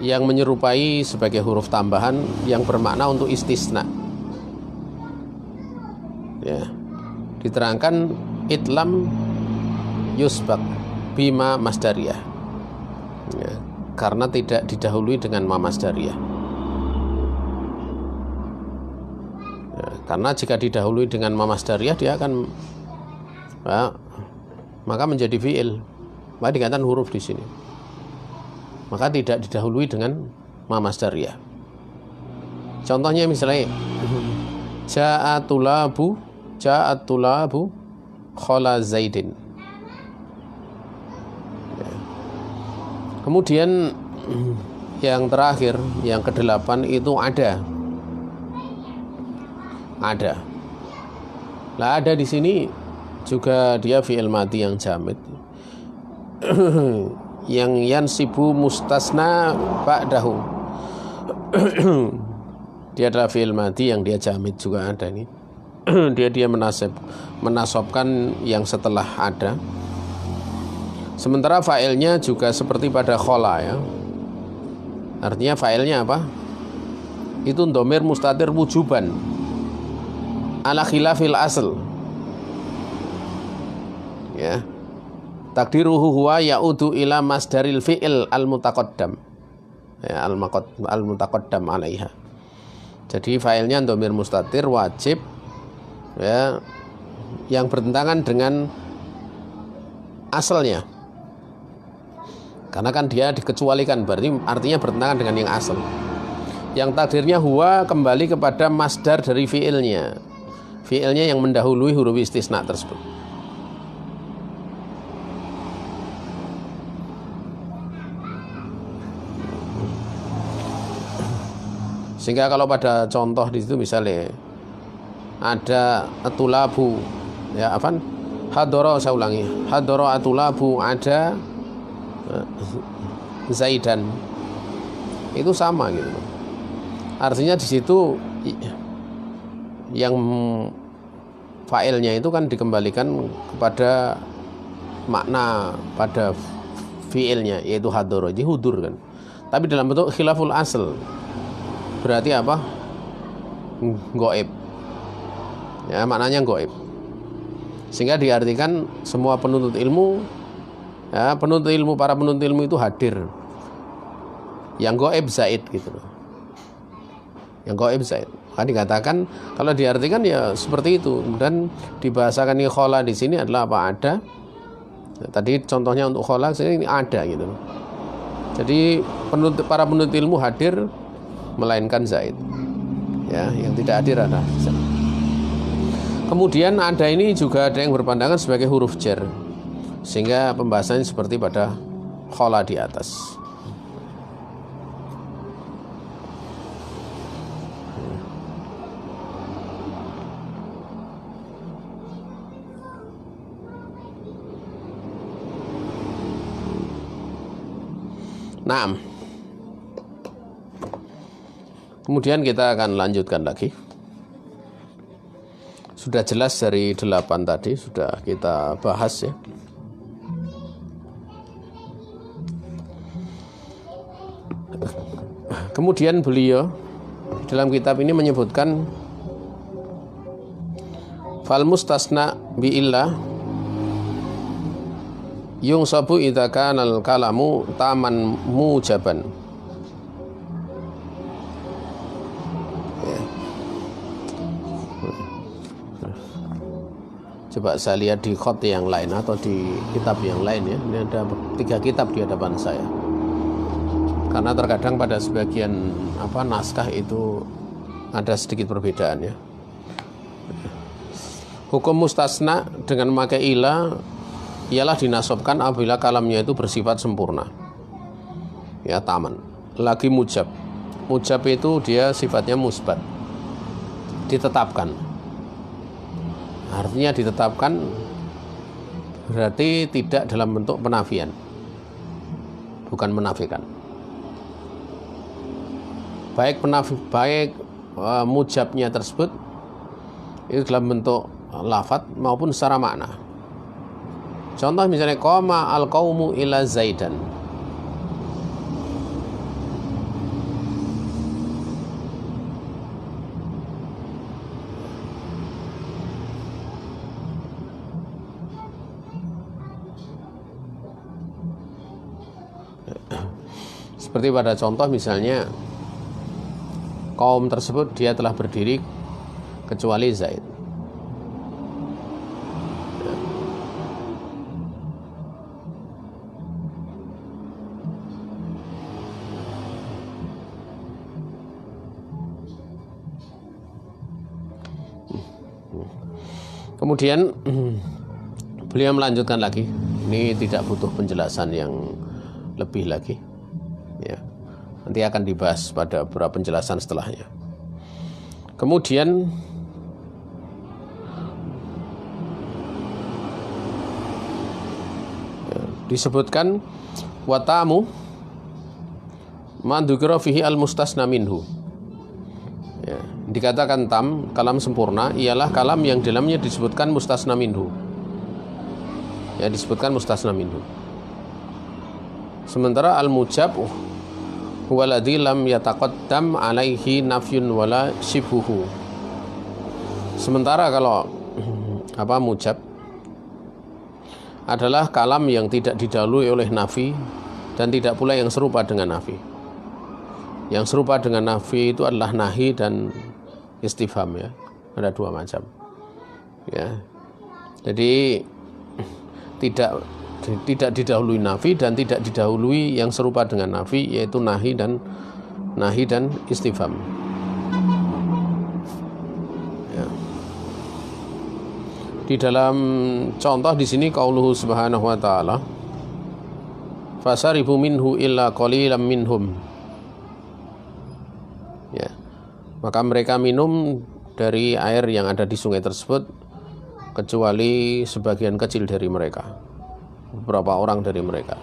Yang menyerupai sebagai huruf tambahan yang bermakna untuk istisna. Ya. Diterangkan itlam yusbak bima masdariyah. Ya, karena tidak didahului dengan ma masdariyah. Ya, karena jika didahului dengan ma masdariyah dia akan ya, maka menjadi fi'il. Maka dikatakan huruf di sini. Maka tidak didahului dengan ma masdariyah. Contohnya misalnya ja'atulabu khola zaidin. Kemudian yang terakhir, yang ke-8 itu ada. Lah ada di sini juga dia fi'il madhi yang jamid. Yang yansibu mustasna ba'dahu. Dia adalah fi'il madhi yang dia jamid juga ada ini. dia menasobkan yang setelah ada. Sementara failnya juga seperti pada khola ya. Artinya failnya apa? Itu dhamir mustatir wujuban ala khilafil asl. Ya. Takdiruhu huwa ya'udu ila masdaril fi'il al-mutaqaddam. Ya, al-mutaqaddam alaiha. Jadi failnya dhamir mustatir wajib ya yang bertentangan dengan asalnya. Karena kan dia dikecualikan, berarti artinya bertentangan dengan yang asal. Yang takdirnya huwa kembali kepada masdar dari fiilnya. Fiilnya yang mendahului huruf istisna tersebut. Sehingga kalau pada contoh di situ misalnya ada atulabu ya afan hadoro, saya ulangi, hadoro atulabu, ada Zaidan, itu sama gitu. Artinya di situ yang failnya itu kan dikembalikan kepada makna pada fiilnya yaitu hadoro, jadi hudur kan. Tapi dalam bentuk khilaful asl berarti apa? Goib. Ya, maknanya goib. Sehingga diartikan semua penuntut ilmu ya, para penuntut ilmu itu hadir. Yang goib zaid gitu loh. Yang goib zaid. Maka dikatakan kalau diartikan ya seperti itu. Dan dibahasakan ini khola di sini adalah apa? Ada. Ya, tadi contohnya untuk khola ini ada gitu loh. Jadi para penuntut ilmu hadir melainkan zaid. Ya, yang tidak hadir adalah zaid. Kemudian ada ini juga ada yang berpandangan sebagai huruf jar. Sehingga pembahasannya seperti pada khola di atas. Nah, kemudian kita akan lanjutkan lagi. Sudah jelas dari 8 tadi sudah kita bahas ya. Kemudian beliau dalam kitab ini menyebutkan fal mustasna bi illah yungsabu idza kana al kalamu taman mujaban. Coba saya lihat di khot yang lain atau di kitab yang lain ya. Ini ada 3 kitab di hadapan saya. Karena terkadang pada sebagian naskah itu ada sedikit perbedaan ya. Hukum mustasna dengan memakai ila ialah dinasobkan apabila kalamnya itu bersifat sempurna. Ya, taman. Lagi mujab. Mujab itu dia sifatnya musbat. Ditetapkan. Artinya ditetapkan berarti tidak dalam bentuk penafian. Bukan menafikan. Baik mujabnya tersebut itu dalam bentuk lafadz maupun secara makna. Contoh misalnya qama al-qaumu ila zaidan. Seperti pada contoh misalnya kaum tersebut dia telah berdiri kecuali Zaid. Kemudian beliau melanjutkan lagi. Ini tidak butuh penjelasan yang lebih lagi. Ya, nanti akan dibahas pada beberapa penjelasan setelahnya. Kemudian ya, disebutkan watamu man dzukira fihi al-mustasna minhu. Ya, dikatakan tam, kalam sempurna ialah kalam yang dalamnya disebutkan mustasna minhu. Ya, disebutkan mustasna minhu. Sementara al-mujab huwaladzi lam yataqaddam alaihi nafyun wala shibhuhu. Sementara kalau mujab adalah kalam yang tidak didahului oleh nafi dan tidak pula yang serupa dengan nafi. Yang serupa dengan nafi itu adalah nahi dan istifham, ya. Ada dua macam. Ya. Jadi tidak didahului nafi dan tidak didahului yang serupa dengan nafi, yaitu nahi dan istifham. Ya. Di dalam contoh di sini qauluhu subhanahu wa ta'ala fasaribu minhu illa qalilan minhum. Ya. Maka mereka minum dari air yang ada di sungai tersebut kecuali sebagian kecil dari mereka, beberapa orang dari mereka.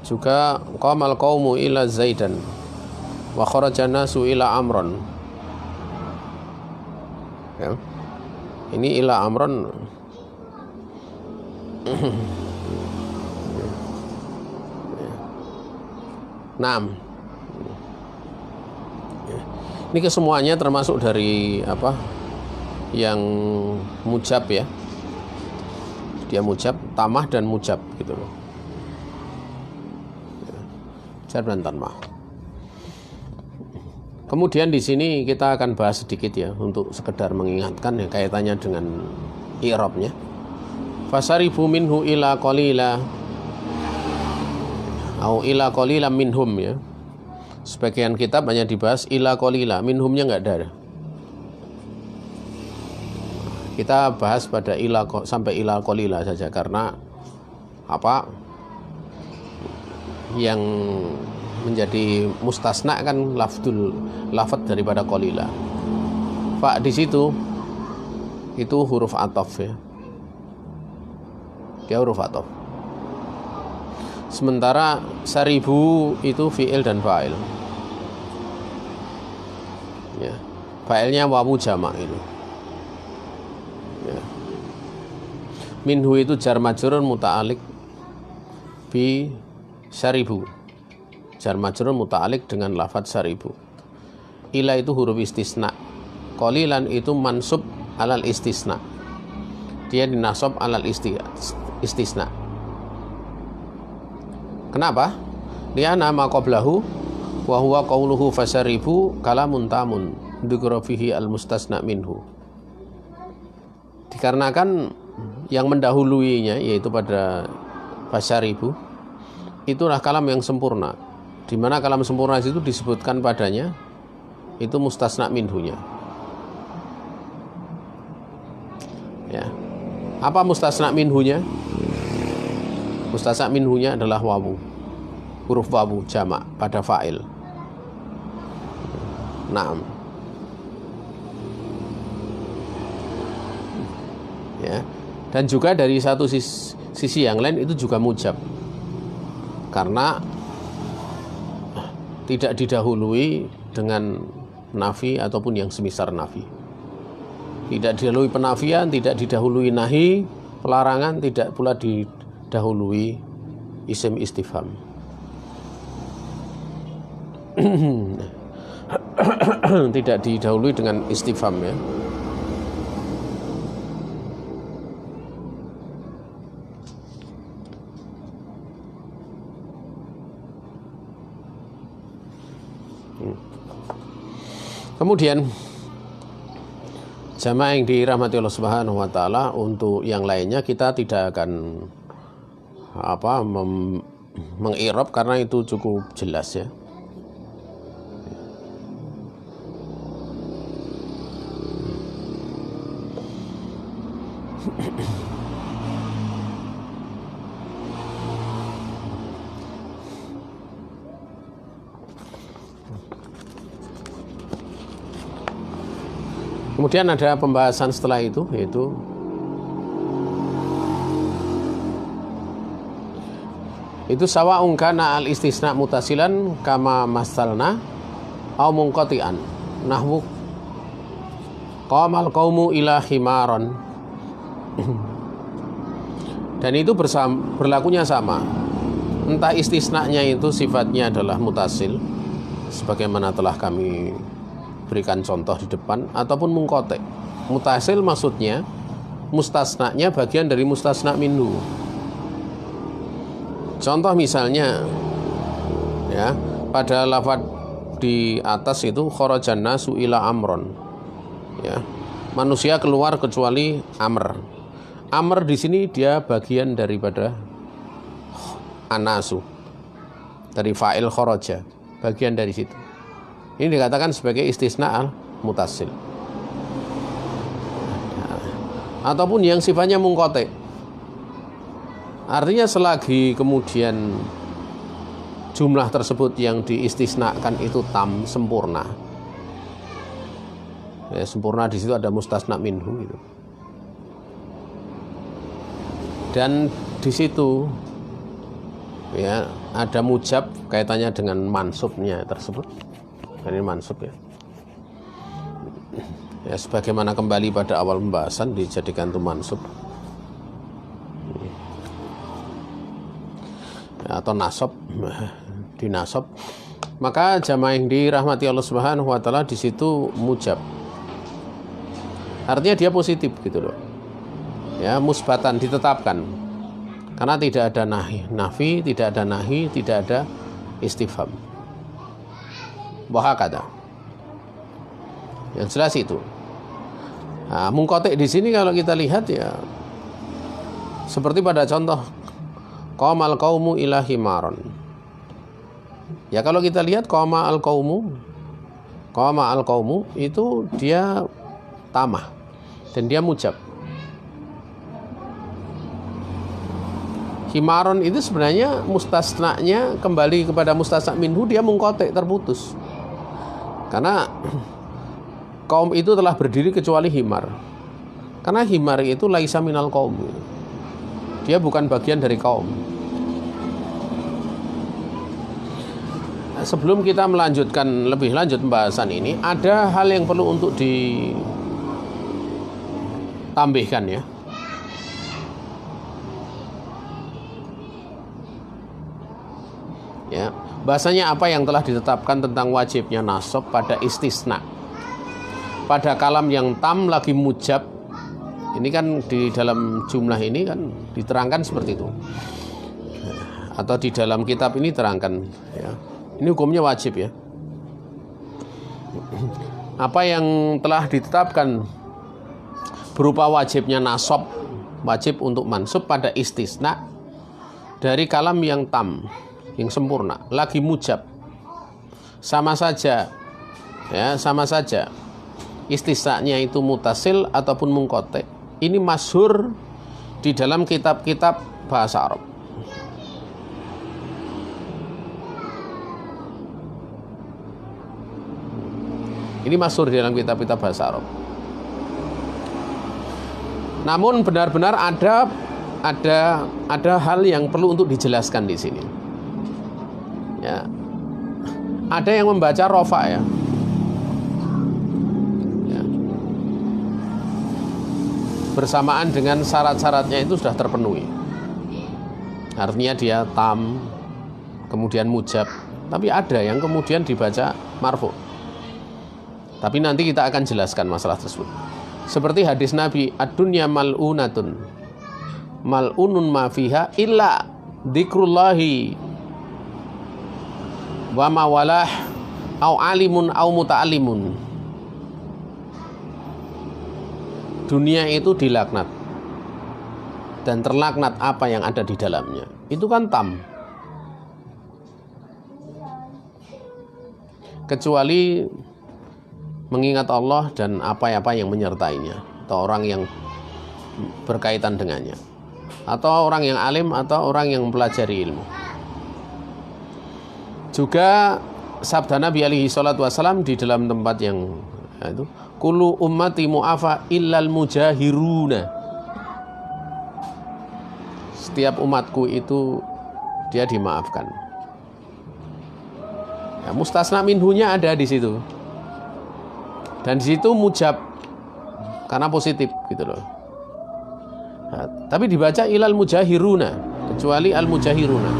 Juga qamal qaumu ila zaidan wa kharajan nasu ila amron. Ya. Ini ila amron. Naam. Ini kesemuanya termasuk dari yang mujab, ya. Dia mujab, tamah dan mujab gitu loh. Jar dan tanmah. Kemudian di sini kita akan bahas sedikit, ya, untuk sekedar mengingatkan, ya, kaitannya dengan i'rabnya. Fasarifu minhu ila qalila au ila qalilan minhum, ya. Sebagian kitab hanya dibahas ila qalila, minhumnya enggak ada. Kita bahas pada sampai ila qalila saja, karena yang menjadi mustasna kan lafadz daripada qalila. Fa di situ itu huruf ataf, ya. Dia huruf ataf. Sementara saribu itu fi'il dan fa'il. Ya. Fa'ilnya wawu jamak itu. Ya. Minhu itu jar majrur muta'alliq bi saribu. Jar majrur muta'alliq dengan lafadz saribu. Ila itu huruf istisna. Qalilan itu mansub alal istisna. Dia dinasab alal istisna. Kenapa? Li'anna ma qablahu wa huwa qauluhu fasaribu kalamun tamun dzikra fihi al-mustasna minhu. Dikarenakan yang mendahuluinya, yaitu pada fasaribu, itulah kalam yang sempurna, di mana kalam sempurna itu disebutkan padanya itu mustasna minhunya. Apa mustasna minhunya? Mustasna minhunya adalah wawu, huruf wawu jamak pada fa'il. Naam. Ya. Dan juga dari satu sisi yang lain itu juga mujab, karena tidak didahului dengan nafi ataupun yang semisal nafi. Tidak didahului penafian, tidak didahului nahi, pelarangan, tidak pula didahului isim istifham. Tidak didahului dengan istifham, ya. Kemudian jamaah yang dirahmati Allah Subhanahu wa taala, untuk yang lainnya kita tidak akan mengi'rab karena itu cukup jelas, ya. Kemudian ada pembahasan setelah itu, yaitu sawa'un kana al istisna mutasilan kama masalna au munqati'an nahwu qamal qaumu ila himaron. Dan itu berlakunya sama, entah istisnanya itu sifatnya adalah mutasil sebagaimana telah kami berikan contoh di depan, ataupun munqati'. Mutasil maksudnya mustasnanya bagian dari mustasna minhu. Contoh misalnya, ya, pada lafadz di atas itu kharajan nasu ila amron, ya, manusia keluar kecuali amr. Amr di sini dia bagian daripada anasu, dari fa'il kharaja, bagian dari situ. Ini dikatakan sebagai istisna al-mutasil. Ataupun yang sifatnya munqati'. Artinya selagi kemudian jumlah tersebut yang diistisnakan itu tam, sempurna. Ya, sempurna di situ ada mustasna minhu gitu. Dan di situ, ya, ada mujab kaitannya dengan mansubnya tersebut. Ini mansub, ya. Ya, sebagaimana kembali pada awal pembahasan dijadikan itu mansub, ya, atau nasab, dinasab. Maka jamaah yang dirahmati Allah Subhanahu wa taala di situ mujab. Artinya dia positif gitu loh. Ya, musbatan, ditetapkan. Karena tidak ada nafi, tidak ada nahi, tidak ada istifham. Wahakata. Yang jelas itu. Nah, munqati' di sini kalau kita lihat, ya, seperti pada contoh qamal qaumu ila himaron. Ya, kalau kita lihat qama al qaumu itu dia tamah dan dia mujab. Himaron itu sebenarnya mustasnanya kembali kepada mustasna minhu, dia munqati', terputus. Karena kaum itu telah berdiri kecuali himar. Karena himar itu laisa minal kaum. Dia bukan bagian dari kaum. Sebelum kita melanjutkan lebih lanjut pembahasan ini, ada hal yang perlu untuk ditambahkan, ya. Ya, bahasanya apa yang telah ditetapkan tentang wajibnya nasab pada istisna, pada kalam yang tam lagi mujab. Ini kan di dalam jumlah ini kan diterangkan seperti itu, atau di dalam kitab ini terangkan, ya. Ini hukumnya wajib, ya. Apa yang telah ditetapkan berupa wajibnya nasab, wajib untuk mansub pada istisna dari kalam yang tam, yang sempurna, lagi mujab, sama saja, ya, sama saja istisnanya itu mutasil ataupun munqati'. Ini masyhur di dalam kitab-kitab bahasa Arab. Ini masyhur di dalam kitab-kitab bahasa Arab. Namun benar-benar ada hal yang perlu untuk dijelaskan di sini. Ya. Ada yang membaca rofa ya. Ya. Bersamaan dengan syarat-syaratnya itu sudah terpenuhi. Artinya dia tam, kemudian mujab. Tapi ada yang kemudian dibaca marfu. Tapi nanti kita akan jelaskan masalah tersebut. Seperti hadis Nabi, ad-dunya mal'unatun, mal'unun ma fiha illa dzikrullahi wa ma walah au alimun au muta'allimun. Dunia itu dilaknat dan terlaknat apa yang ada di dalamnya. Itu kan tam. Kecuali mengingat Allah dan apa-apa yang menyertainya, atau orang yang berkaitan dengannya, atau orang yang alim, atau orang yang mempelajari ilmu. Juga sabda Nabi alaihi salatu wasallam di dalam tempat yang itu, kullu ummati mu'afa illal mujahiruna. Setiap umatku itu dia dimaafkan. Ya, mustasna minhunya ada di situ. Dan di situ mujab karena positif gitu loh. Nah, tapi dibaca ilal mujahiruna, kecuali al mujahiruna.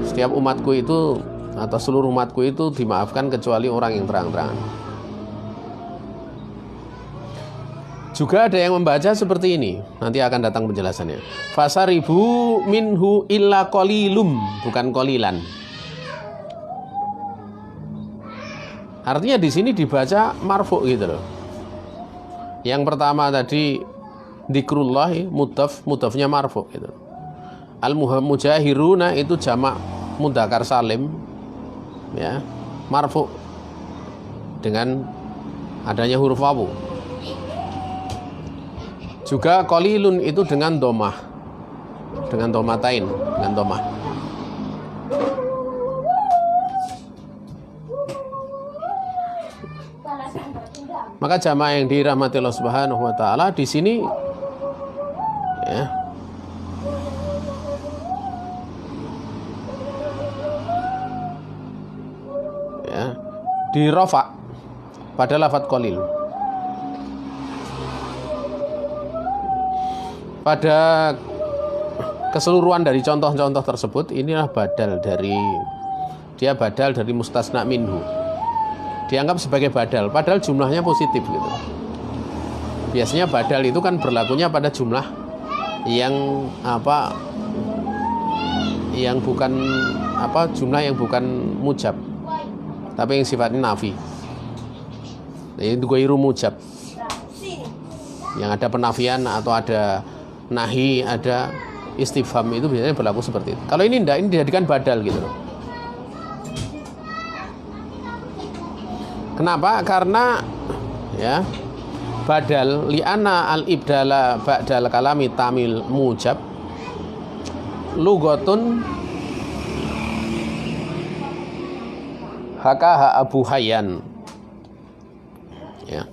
Setiap umatku itu atau seluruh umatku itu dimaafkan kecuali orang yang terang-terangan. Juga ada yang membaca seperti ini. Nanti akan datang penjelasannya. Fasaribu minhu illa qalilum, bukan qalilan. Artinya di sini dibaca marfu gitu loh. Yang pertama tadi dzikrullah, mudhafnya marfu gitu. Al mujahiruna itu jamak mudzakkar salim ya, marfu dengan adanya huruf wawu. Juga qalilun itu dengan domah, dengan domatain, dengan domah. Maka jamaah yang dirahmati Allah Subhanahu wa taala di sini ya, ya, di rafa pada lafadz qalil. Pada keseluruhan dari contoh-contoh tersebut, inilah badal dari mustasna minhu. Dianggap sebagai badal, padahal jumlahnya positif gitu. Biasanya badal itu kan berlakunya pada jumlah yang jumlah yang bukan mujab, tapi yang sifatnya nafi. Itu ghairu mujab. Yang ada penafian atau ada nahi, ada istifham, itu biasanya berlaku seperti itu. Kalau ini enggak, ini dijadikan badal gitu loh. Kenapa? Karena ya badal li'ana al-ibdala ba'dal kalami tamil mujab lughatun hakaha Abu Hayyan. Ya.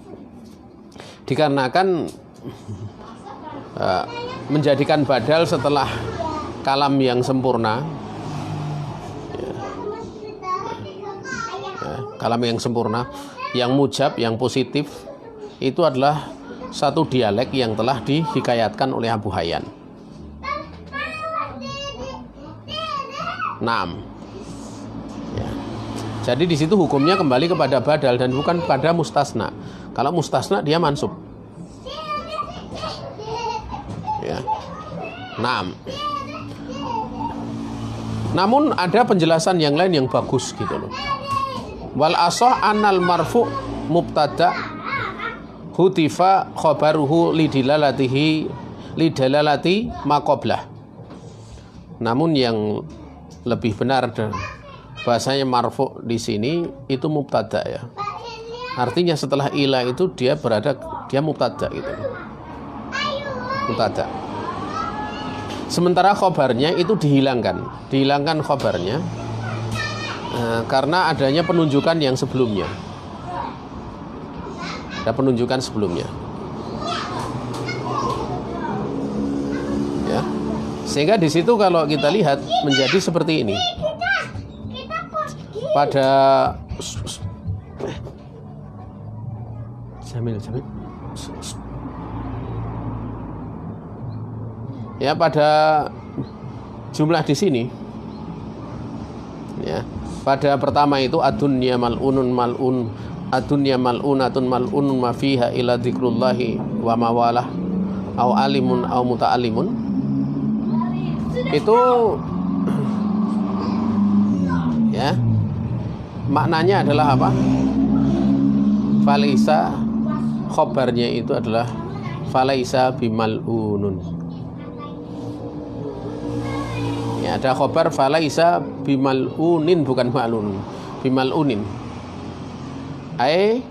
Dikarenakan menjadikan badal setelah kalam yang sempurna. Kalam yang sempurna, yang mujab, yang positif, itu adalah satu dialek yang telah dihikayatkan oleh Abu Hayyan. Naam. Ya. Jadi di situ hukumnya kembali kepada badal dan bukan pada mustasna. Kalau mustasna dia mansub. Ya. Naam. Namun ada penjelasan yang lain yang bagus gitu loh. Wal asah anal marfu mubtada hutifa khabaruhu lidalalati maqablah. Namun yang lebih benar bahasanya marfu di sini itu mubtada ya. Artinya setelah ila itu dia mubtada gitu. Mubtada. Sementara khobarnya itu dihilangkan khobarnya karena adanya penunjukan yang sebelumnya. Ada penunjukan sebelumnya. Ya. Sehingga di situ kalau kita lihat menjadi seperti ini. Pada ya, pada jumlah di sini ya, pada pertama itu adunya mal'un adunya mal'unatun mal'unun ma fiha ila dzikrullahi wa mawalah au alimun au muta'allimun, itu ya maknanya adalah apa? Falaisa, khobarnya itu adalah falaisa bimal'unun. Ya, ada khobar falaisa bimal'unin, bukan mal'un, bimal'unin. Ai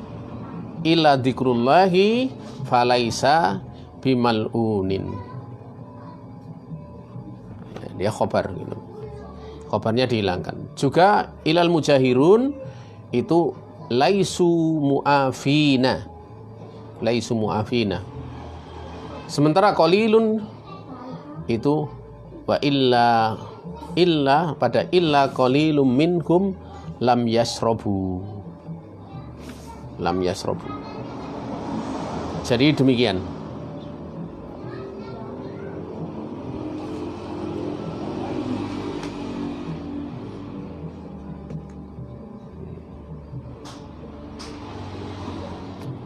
illa dzikrullahi falaisa bimal'unin. Ya, dia khobar gitu. Khobarnya dihilangkan. Juga ilal mujahirun itu laisu mu'afina. Sementara qalilun itu wa illa pada illa qalilum minkum lam yasrobu. Jadi demikian.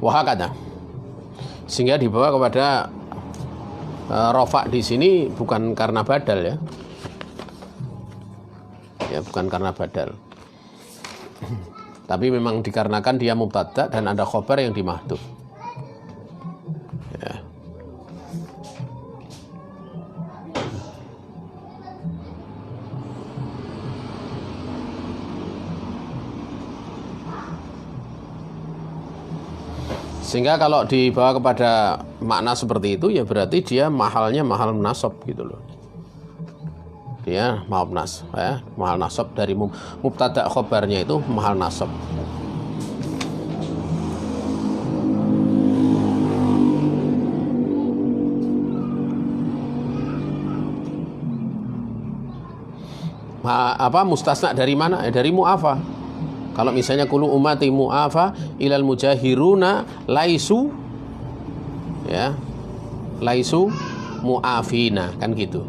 Wahakata, sehingga dibawa kepada rofa di sini bukan karena badal ya. Ya, bukan karena badal. Tapi memang dikarenakan dia mubtada dan ada khobar yang dimahdhuf. Ya. Sehingga kalau dibawa kepada makna seperti itu ya berarti dia mahalnya mahal nasab gitu loh. Dia mahal nasab dari mubtada khobarnya itu mahal nasab. Mustasna dari mana? Dari mu'afa. Kalau misalnya kulu umati mu'afa ilal mujahiruna laisu, ya, laisu mu'afina, kan gitu.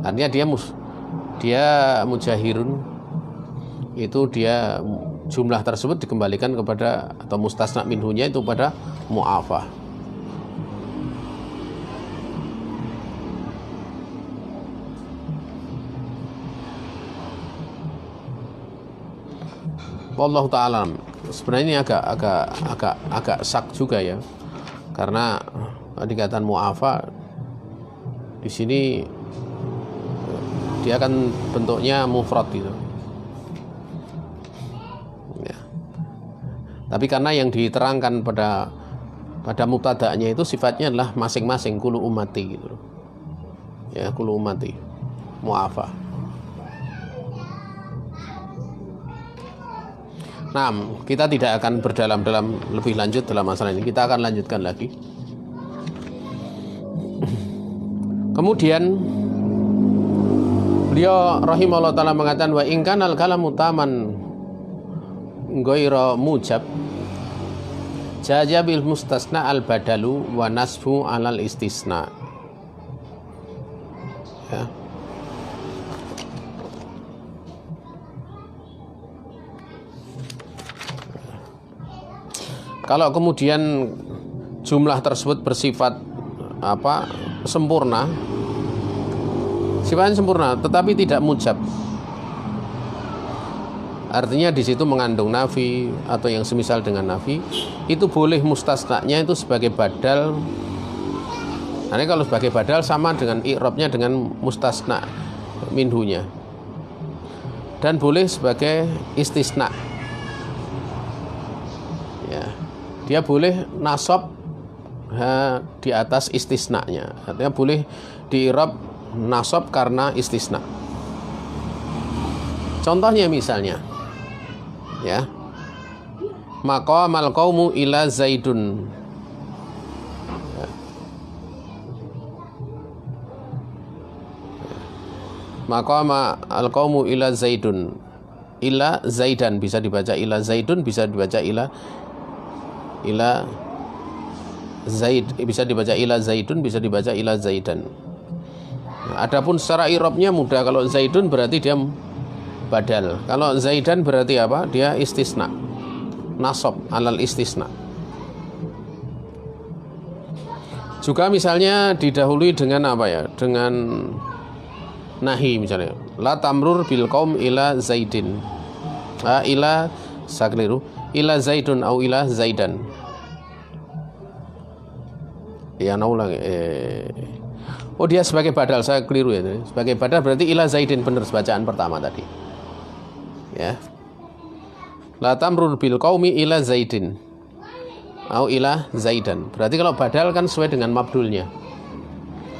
Artinya dia mujahirun itu dia jumlah tersebut dikembalikan kepada atau mustasna minhunya itu pada mu'afa. Wallahu ta'ala. Sebenarnya ini agak sak juga ya, karena dikatakan mu'afa di sini dia kan bentuknya mufrad gitu ya. Tapi karena yang diterangkan pada mubtada'nya itu sifatnya adalah masing-masing kulu umati gitu ya, kulu umati mu'afa. Nah, kita tidak akan berdalam-dalam lebih lanjut dalam masalah ini. Kita akan lanjutkan lagi. Kemudian beliau rahimahullah ta'ala mengatakan wa in kanal kalamu taman ghaira mujab jajabil mustasna al badalu wa nasbu alal istisna. Ya. Kalau kemudian jumlah tersebut bersifat sempurna, sifatnya sempurna tetapi tidak mujab, artinya di situ mengandung nafi atau yang semisal dengan nafi, itu boleh mustasnanya itu sebagai badal. Nah, ini kalau sebagai badal sama dengan i'rabnya dengan mustasna minhunya, dan boleh sebagai istisna. Ya, dia boleh nasab di atas istisnanya. Artinya boleh di-i'rab nasab karena istisna. Contohnya misalnya, ya, maqamal qaumu ila zaidun. Ya. Maqamal qaumu ila zaidun. Ila zaidan bisa dibaca ila zaidun, bisa dibaca ila zaid, bisa dibaca ila zaidun, bisa dibaca ila zaidan. Nah, adapun secara i'rabnya mudah. Kalau zaidun berarti dia badal. Kalau zaidan berarti apa? Dia istisna. Nasab alal istisna. Juga misalnya didahului dengan apa ya? Dengan nahi misalnya. La tamrur bil qaum ila zaidin. Ila sakliru. Ila zaidun au ila zaidan. Ya naulang. Oh, dia sebagai badal, saya keliru ya. Sebagai badal berarti ila zaidin, benar bacaan pertama tadi. Ya. La tamrur bil qaumi ila zaidin au ila zaidan. Berarti kalau badal kan sesuai dengan mabdulnya.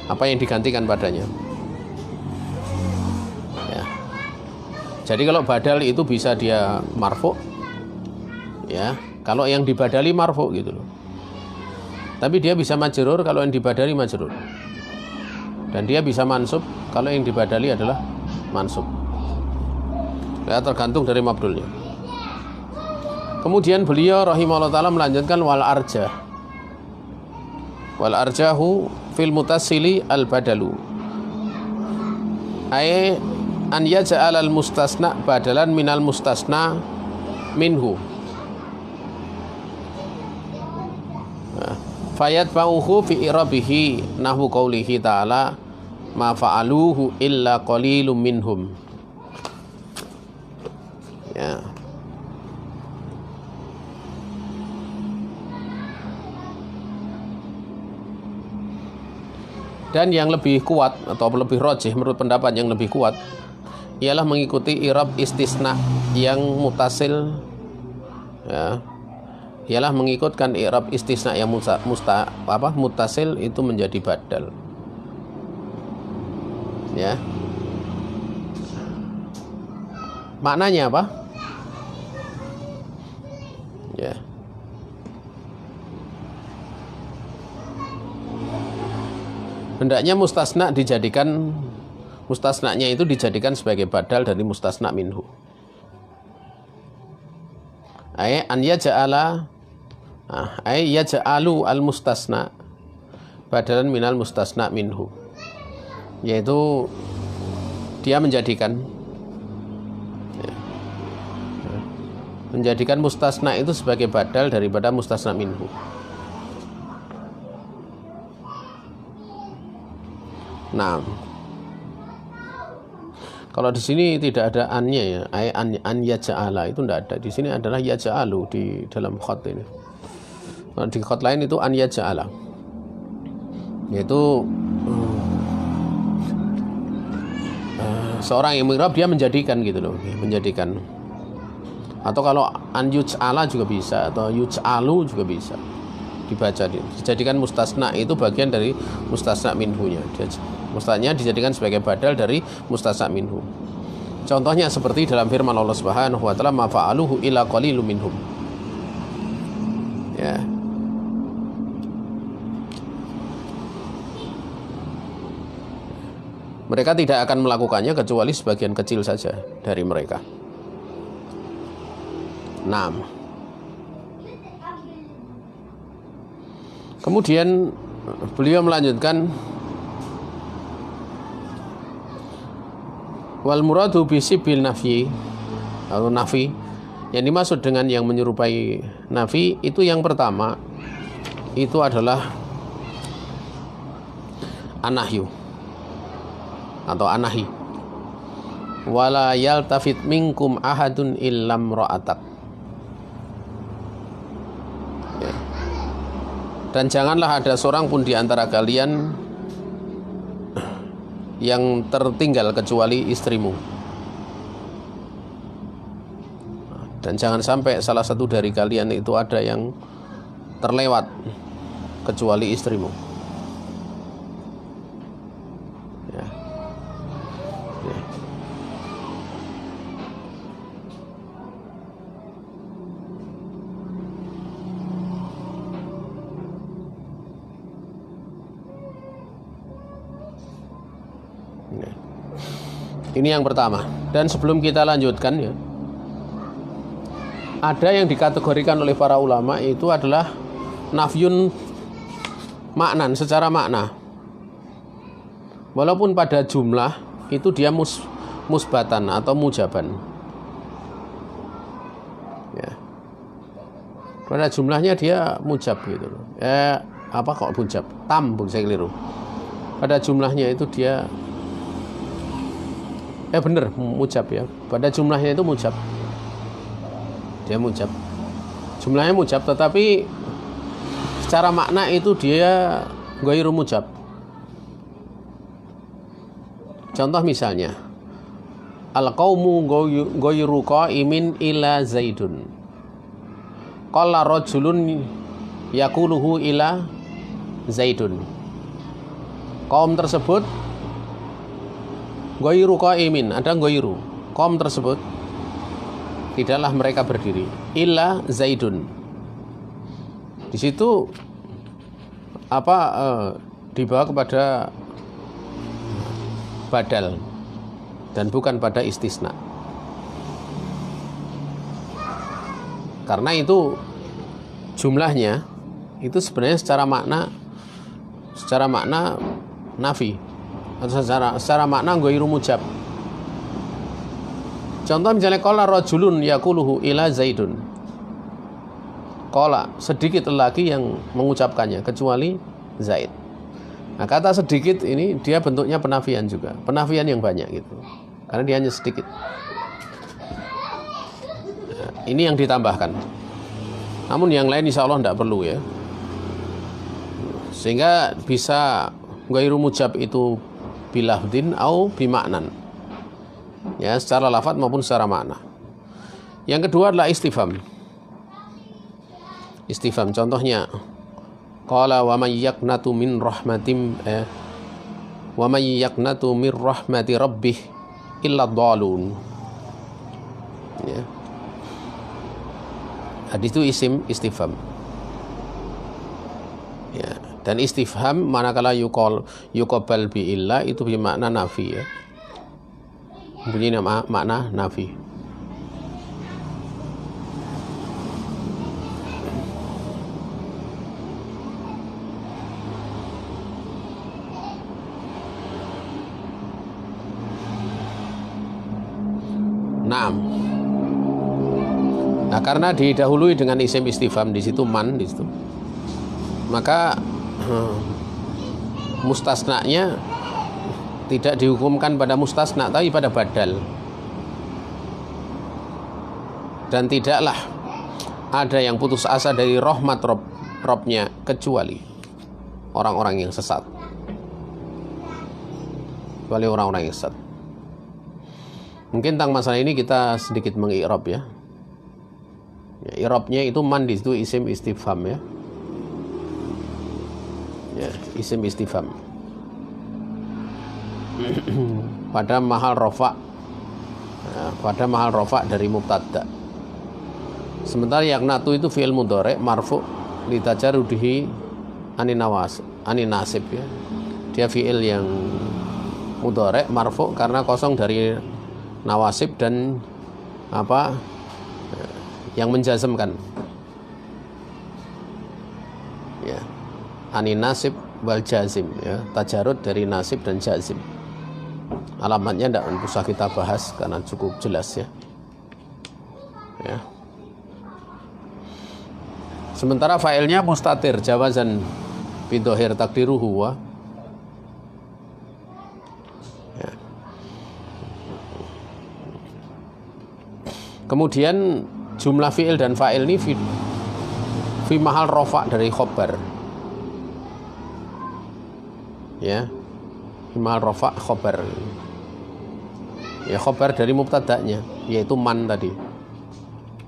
Apa yang digantikan padanya. Ya. Jadi kalau badal itu bisa dia marfu. Ya. Kalau yang dibadali marfu gitu loh. Tapi dia bisa majrur kalau yang dibadali majrur. Dan dia bisa mansub kalau yang dibadali adalah mansub. Ya, tergantung dari mabdulnya. Kemudian beliau rahimahullah ta'ala melanjutkan wal arjah. Wal arjahu fil mutassili al badalu. Ay an yaj'al al mustasna badalan minal mustasna minhu. Fayat ba'uhu fi irabihi nahwu qawlihi ta'ala ma fa'aluhu illa qalilum minhum. Ya. Dan yang lebih kuat atau lebih rajih menurut pendapat yang lebih kuat ialah mengikuti i'rab istisna yang mutasil, ya. Ialah mengikutkan i'rab istisna yang mutasil itu menjadi badal. Ya. Maknanya apa? Ya. Hendaknya mustasnanya itu dijadikan sebagai badal dari mustasna minhu. An yaj'ala yaj'alu al mustasna badalan minal mustasna minhu, yaitu dia menjadikan mustasna itu sebagai badal daripada mustasna minhu. Nah, kalau di sini tidak ada annya ya, an yaj'ala itu tidak ada. Di sini adalah yaj'alu di dalam khat ini. Nah, di khat lain itu an yaj'ala, yaitu seorang yang mengi'rab dia menjadikan gitu loh, menjadikan. Atau kalau an yuj'ala juga bisa, atau yuj'alu juga bisa dibaca. Dijadikan mustasna itu bagian dari mustasna minhunya. Mustasnanya dijadikan sebagai badal dari mustasna minhu. Contohnya seperti dalam firman Allah Subhanahu wa taala ma fa'aluhu illa qalilum minhum. Ya. Mereka tidak akan melakukannya kecuali sebagian kecil saja dari mereka. 6. Kemudian beliau melanjutkan wal muradu bisibil nafyi atau nafi, yang dimaksud dengan yang menyerupai nafi itu yang pertama itu adalah anahyu atau anahi. Wala yaltafit minkum ahadun illam ra'atak. Ya. Dan janganlah ada seorang pun di antara kalian yang tertinggal kecuali istrimu. Dan jangan sampai salah satu dari kalian itu ada yang terlewat kecuali istrimu. Ya. Ya. Ini yang pertama. Dan sebelum kita lanjutkan ya, ada yang dikategorikan oleh para ulama itu adalah nafyun maknan, secara makna. Walaupun pada jumlah itu dia musbatan atau mujaban. Ya. Pada jumlahnya dia mujab gitu loh. Apa kok mujab? Tam, saya keliru. Pada jumlahnya itu dia bener, mujab ya. Pada jumlahnya itu mujab. Dia mujab. Jumlahnya mujab, tetapi secara makna itu dia ghairu mujab. Contoh misalnya, al-qaumu ghairu qaimin ila zaidun. Qala rajulun yaquluhu ila zaidun. Kaum tersebut ghairu qaimin, ada ghairu. Kaum tersebut tidaklah mereka berdiri illa zaidun. Di situ dibawa kepada badal dan bukan pada istisna. Karena itu jumlahnya itu sebenarnya secara makna nafi atau secara makna ghairu mujab. Contoh misalnya qala rajulun yaquluhu ila zaidun. Qala, sedikit lelaki yang mengucapkannya kecuali Zaid. Nah, kata sedikit ini dia bentuknya penafian juga. Penafian yang banyak gitu. Karena dia hanya sedikit. Nah, ini yang ditambahkan. Namun yang lain insya Allah tidak perlu ya. Sehingga bisa ghairu mujab itu bilahdin au bimaknan. Ya, secara lafaz maupun secara makna. Yang kedua adalah istifham. Istifham contohnya qala wa may yaqnatu min rahmatim wa may yaqnatu min rahmati rabbih illa dhalun. Ya. Hadis itu isim istifham. Ya, dan istifham manakala yuqabal bi illa itu bermakna nafi ya. Mempunyai makna nafi. Nah, karena didahului dengan isim istifham di situ man di situ, maka mustasnanya tidak dihukumkan pada mustasna tapi pada badal. Dan tidaklah ada yang putus asa dari rahmat Robnya kecuali orang-orang yang sesat. Kecuali orang-orang yang sesat. Mungkin tentang masalah ini kita sedikit mengi'rab ya. I'rabnya itu man di situ isim istifham ya. Ya, isim istifham. Pada mahal rafa. Ya, pada mahal rafa dari mubtada. Sementara yaqnatu itu fi'il mudhari' marfu' li tajarrudihi anin nasib ya. Dia fi'il yang mudhari' marfu' karena kosong dari nawasib dan yang menjazmkan ya, anin nasib wal jazim ya, tajarud dari nasib dan jazim. Alamatnya tidak usah kita bahas karena cukup jelas ya. Ya. Sementara failnya mustatir jawazan bidhohir takdiruhu wa. Ya. Kemudian jumlah fi'il dan fa'il ini fi mahal rofa dari khobar. Ya. Fi mahal rofa khobar. Ya, khobar dari mubtada'nya yaitu man tadi.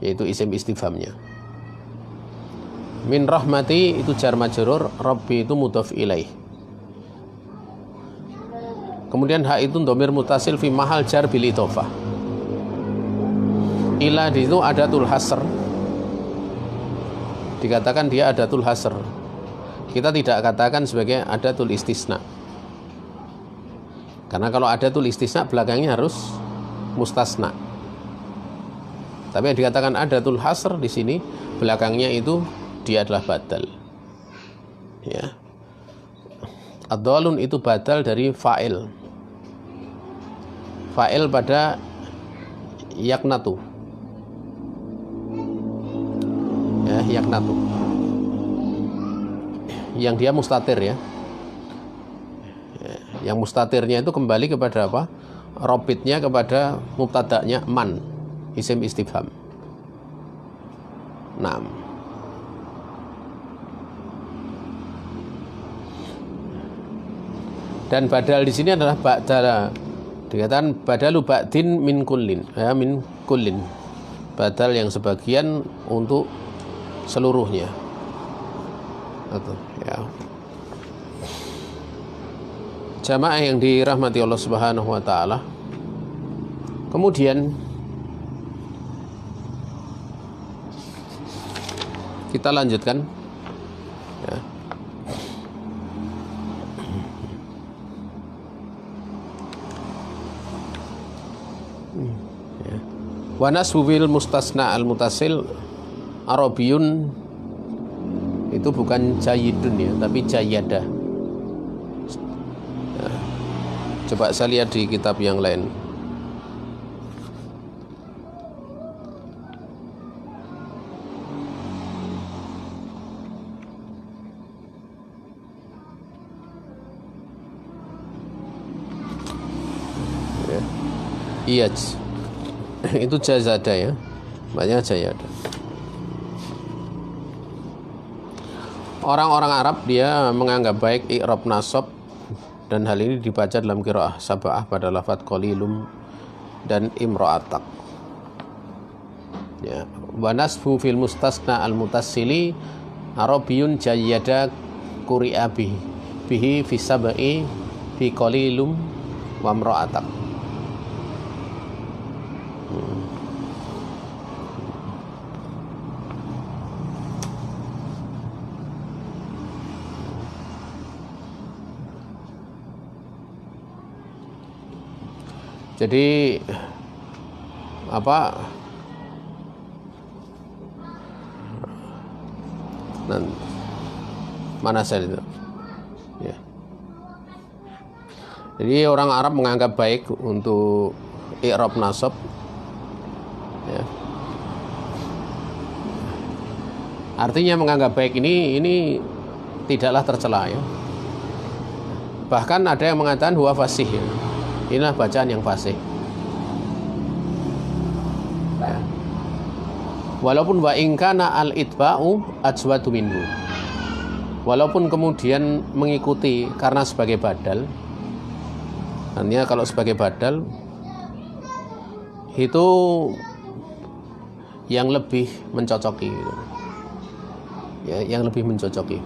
Yaitu isim istifhamnya. Min rahmati itu jar majrur, Rabbi itu mudhof ilaih. Kemudian ha itu dhamir mutasil fi mahal jar bil idhofah. Ila di situ adatul hasr. Dikatakan dia adatul hasr. Kita tidak katakan sebagai adatul istisna. Karena kalau adatul istisna belakangnya harus mustasna. Tapi yang dikatakan adatul hasr di sini belakangnya itu dia adalah badal. Ya. Ad-dhalun itu badal dari fa'il. Fa'il pada yaknatu. Ya, yaknatu. Yang dia mustatir ya. Yang mustatirnya itu kembali kepada apa? Robitnya kepada mubtada'nya man, isim istifham. 6. Dan badal di sini adalah badal. Dikatakan badalu ba'din min kullin, ya, min kullin. Badal yang sebagian untuk seluruhnya. Atau ya. Jamaah yang dirahmati Allah Subhanahu wa taala. Kemudian kita lanjutkan ya. Wa nasbu fil mustasna al mutasil arabiyun itu bukan jayidun ya, tapi jayadah. Ya. Coba saya lihat di kitab yang lain. Ya. Iya. Itu jazada ya, banyak jayada. Orang-orang Arab dia menganggap baik i'rab nasab, dan hal ini dibaca dalam qiraah sab'ah pada lafaz qalilum dan imra'atak. Ya, wa nasbu fil mustasna al mutassili arabiyun jayyada quri'a bihi fi sab'i fi qalilum wa imra'atak. Jadi apa mana saya itu ya. Jadi orang Arab menganggap baik untuk i'rab nasab ya. Artinya menganggap baik ini tidaklah tercela ya. Bahkan ada yang mengatakan huwa fasih ya. Inilah bacaan yang fasih. Ya. Walaupun wa in kana al itba'u ajwadu minhu. Walaupun kemudian mengikuti karena sebagai badal. Artinya kalau sebagai badal itu yang lebih mencocoki gitu. Ya, yang lebih mencocoki.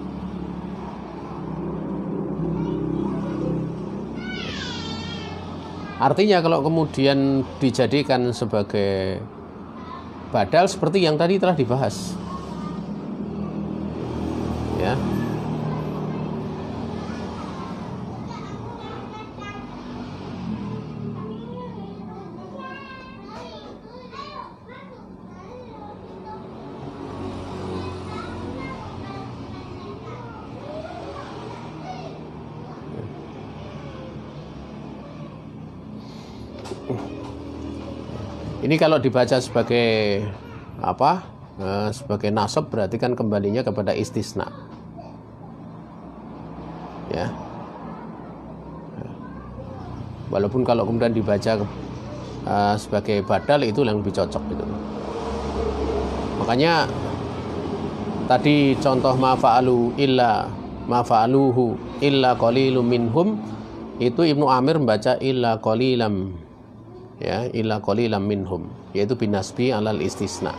Artinya kalau kemudian dijadikan sebagai badal seperti yang tadi telah dibahas. Ya. Ini kalau dibaca sebagai apa? Sebagai nasab berarti kan kembalinya kepada istisna. Ya. Walaupun kalau kemudian dibaca sebagai badal itu yang lebih cocok gitu. Makanya tadi contoh ma fa'aluhu illa qalilum minhum itu Ibnu Amir membaca illa qalilam. Ya, illa qalilam minhum, yaitu binasbi alal istisna.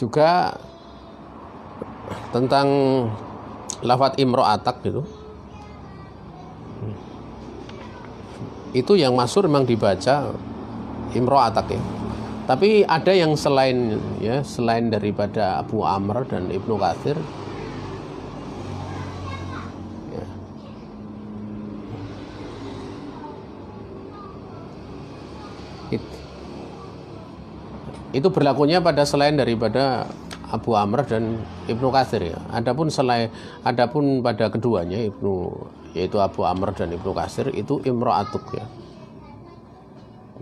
juga tentang lafadz imro'atak gitu. Itu yang masyhur memang dibaca imro'atak ya. Tapi ada yang selain daripada Abu Amr dan Ibnu Katsir ya. Itu berlakunya pada selain daripada Abu Amr dan Ibnu Katsir ya. Adapun pada keduanya yaitu Abu Amr dan Ibnu Katsir itu imro'atuk ya.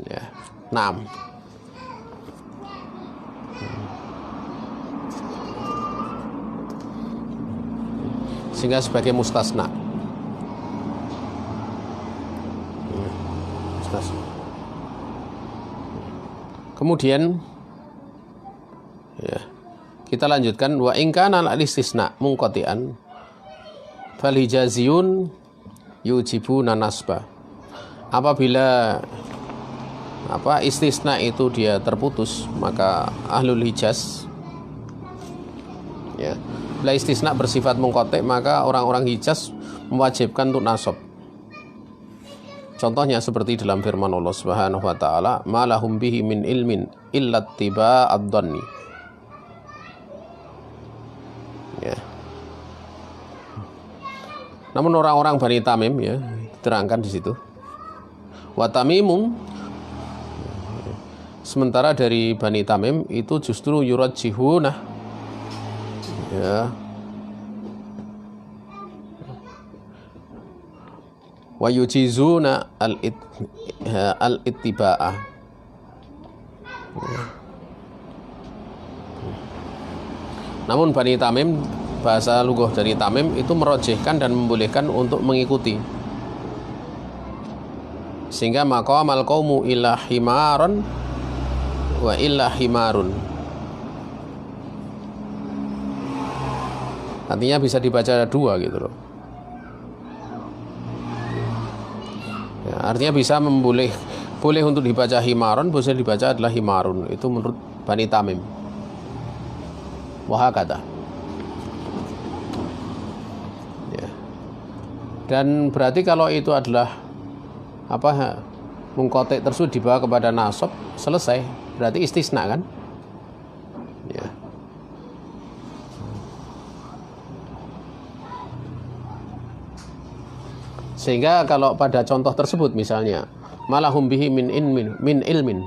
Ya. Naam. Sehingga sebagai mustasna. Kemudian ya, kita lanjutkan wa in kana al-istisna munqati'an fal hijaziyun yujibuna nasba. Apabila istisna itu dia terputus, maka ahlul Hijaz ya, bila istisna bersifat munqati' maka orang-orang Hijaz mewajibkan untuk nasab. Contohnya seperti dalam firman Allah Subhanahu wa taala, "Ma lahum bihi min ilmin illa ittiba'ad dhanni." Ya. Namun orang-orang Bani Tamim ya, diterangkan di situ. Wa tamimum, sementara dari Bani Tamim itu justru yurajjihuna ya, wa yujizuna al-ittiba'ah. Namun Bani Tamim, bahasa lughah dari Tamim itu merojihkan dan membolehkan untuk mengikuti, sehingga maqamal qaumu illa himaran wa illa himarun. Artinya bisa dibaca dua gitu loh. Ya, artinya bisa boleh untuk dibaca himaron, bisa dibaca adalah himarun. Itu menurut Bani Tamim. Wahakata. Ya. Dan berarti kalau itu adalah munqati' tersebut dibawa kepada nasab, selesai. Berarti istisna kan? Ya. Sehingga kalau pada contoh tersebut misalnya malahum bihi min ilmin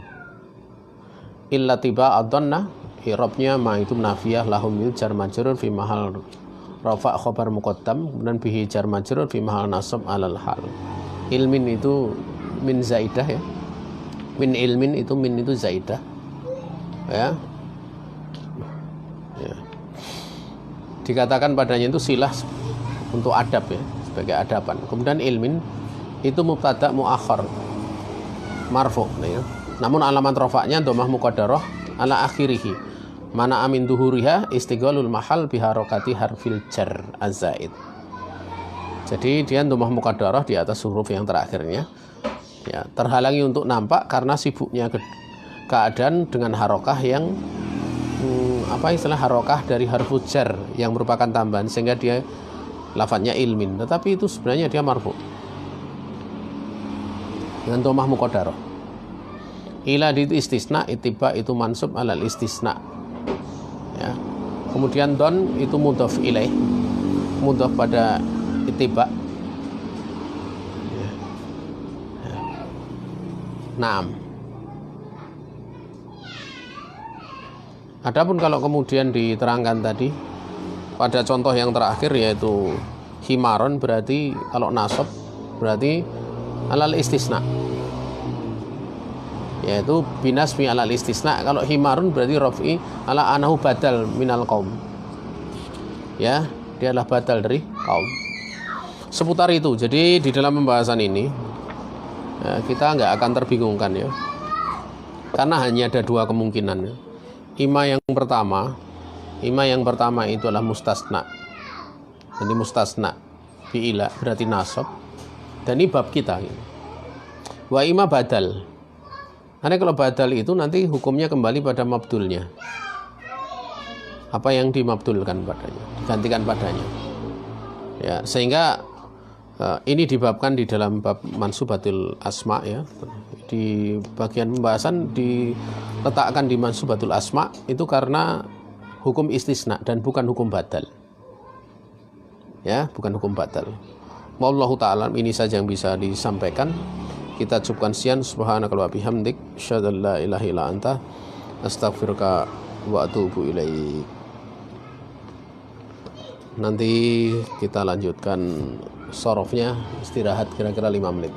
illa tiba'ad dhanna, i'rabnya ma itu nafiyah, lahum bil jar majrur fi mahal rafa' khabar muqaddam, dan bihi jar majrur fi mahal nasab alal hal. Ilmin itu min zaidah ya. Min ilmin itu min itu zaidah. Ya. Ya. Dikatakan padanya itu silah untuk adab ya, sebagai adaban. Kemudian ilmin itu mubtada muakhar marfu ya. Namun alamat rafa'nya dhammah muqaddarah ala akhirih. Mana amin duhuriha istighalul mahal biharokati harfil jar azaid. Jadi dia dhammah muqaddarah di atas huruf yang terakhirnya. Ya, terhalangi untuk nampak karena sibuknya keadaan dengan harokah yang harokah dari harful jar yang merupakan tambahan, sehingga dia lafadznya ilmin, tetapi itu sebenarnya dia marfu dengan dhammah muqaddarah. Ila di istisna, ittiba itu mansub alal istisna ya. Kemudian don itu mudhaf ilaih, mudhaf pada ittiba ya. Ya. Naam. Adapun kalau kemudian diterangkan tadi pada contoh yang terakhir yaitu himaron, berarti kalau nasab berarti alal istisna, yaitu binasmi alal istisna. Kalau himarun berarti rafi ala anahu badal minal qaum ya, dia adalah badal dari kaum. Seputar itu. Jadi di dalam pembahasan ini ya, kita nggak akan terbingungkan ya, karena hanya ada dua kemungkinan ya. Ima yang pertama itu adalah mustasna. Jadi mustasna fi'ila berarti nasab, dan ini bab kita ya. Wa ima badal. Karena kalau badal itu nanti hukumnya kembali pada mabdulnya apa yang dimabdulkan padanya, digantikan padanya. Ya, sehingga ini dibabkan di dalam bab mansubatul asma ya. Di bagian pembahasan diletakkan di mansubatul asma itu karena hukum istisna dan bukan hukum badal. Ya, bukan hukum badal. Wallahu ta'ala, ini saja yang bisa disampaikan. Kita cukupkan sekian. Subhanaka wa bihamdik, asyhadu an la ilaha illa anta, astaghfiruka wa atubu ilaik. Nanti kita lanjutkan sorofnya, istirahat kira-kira 5 menit.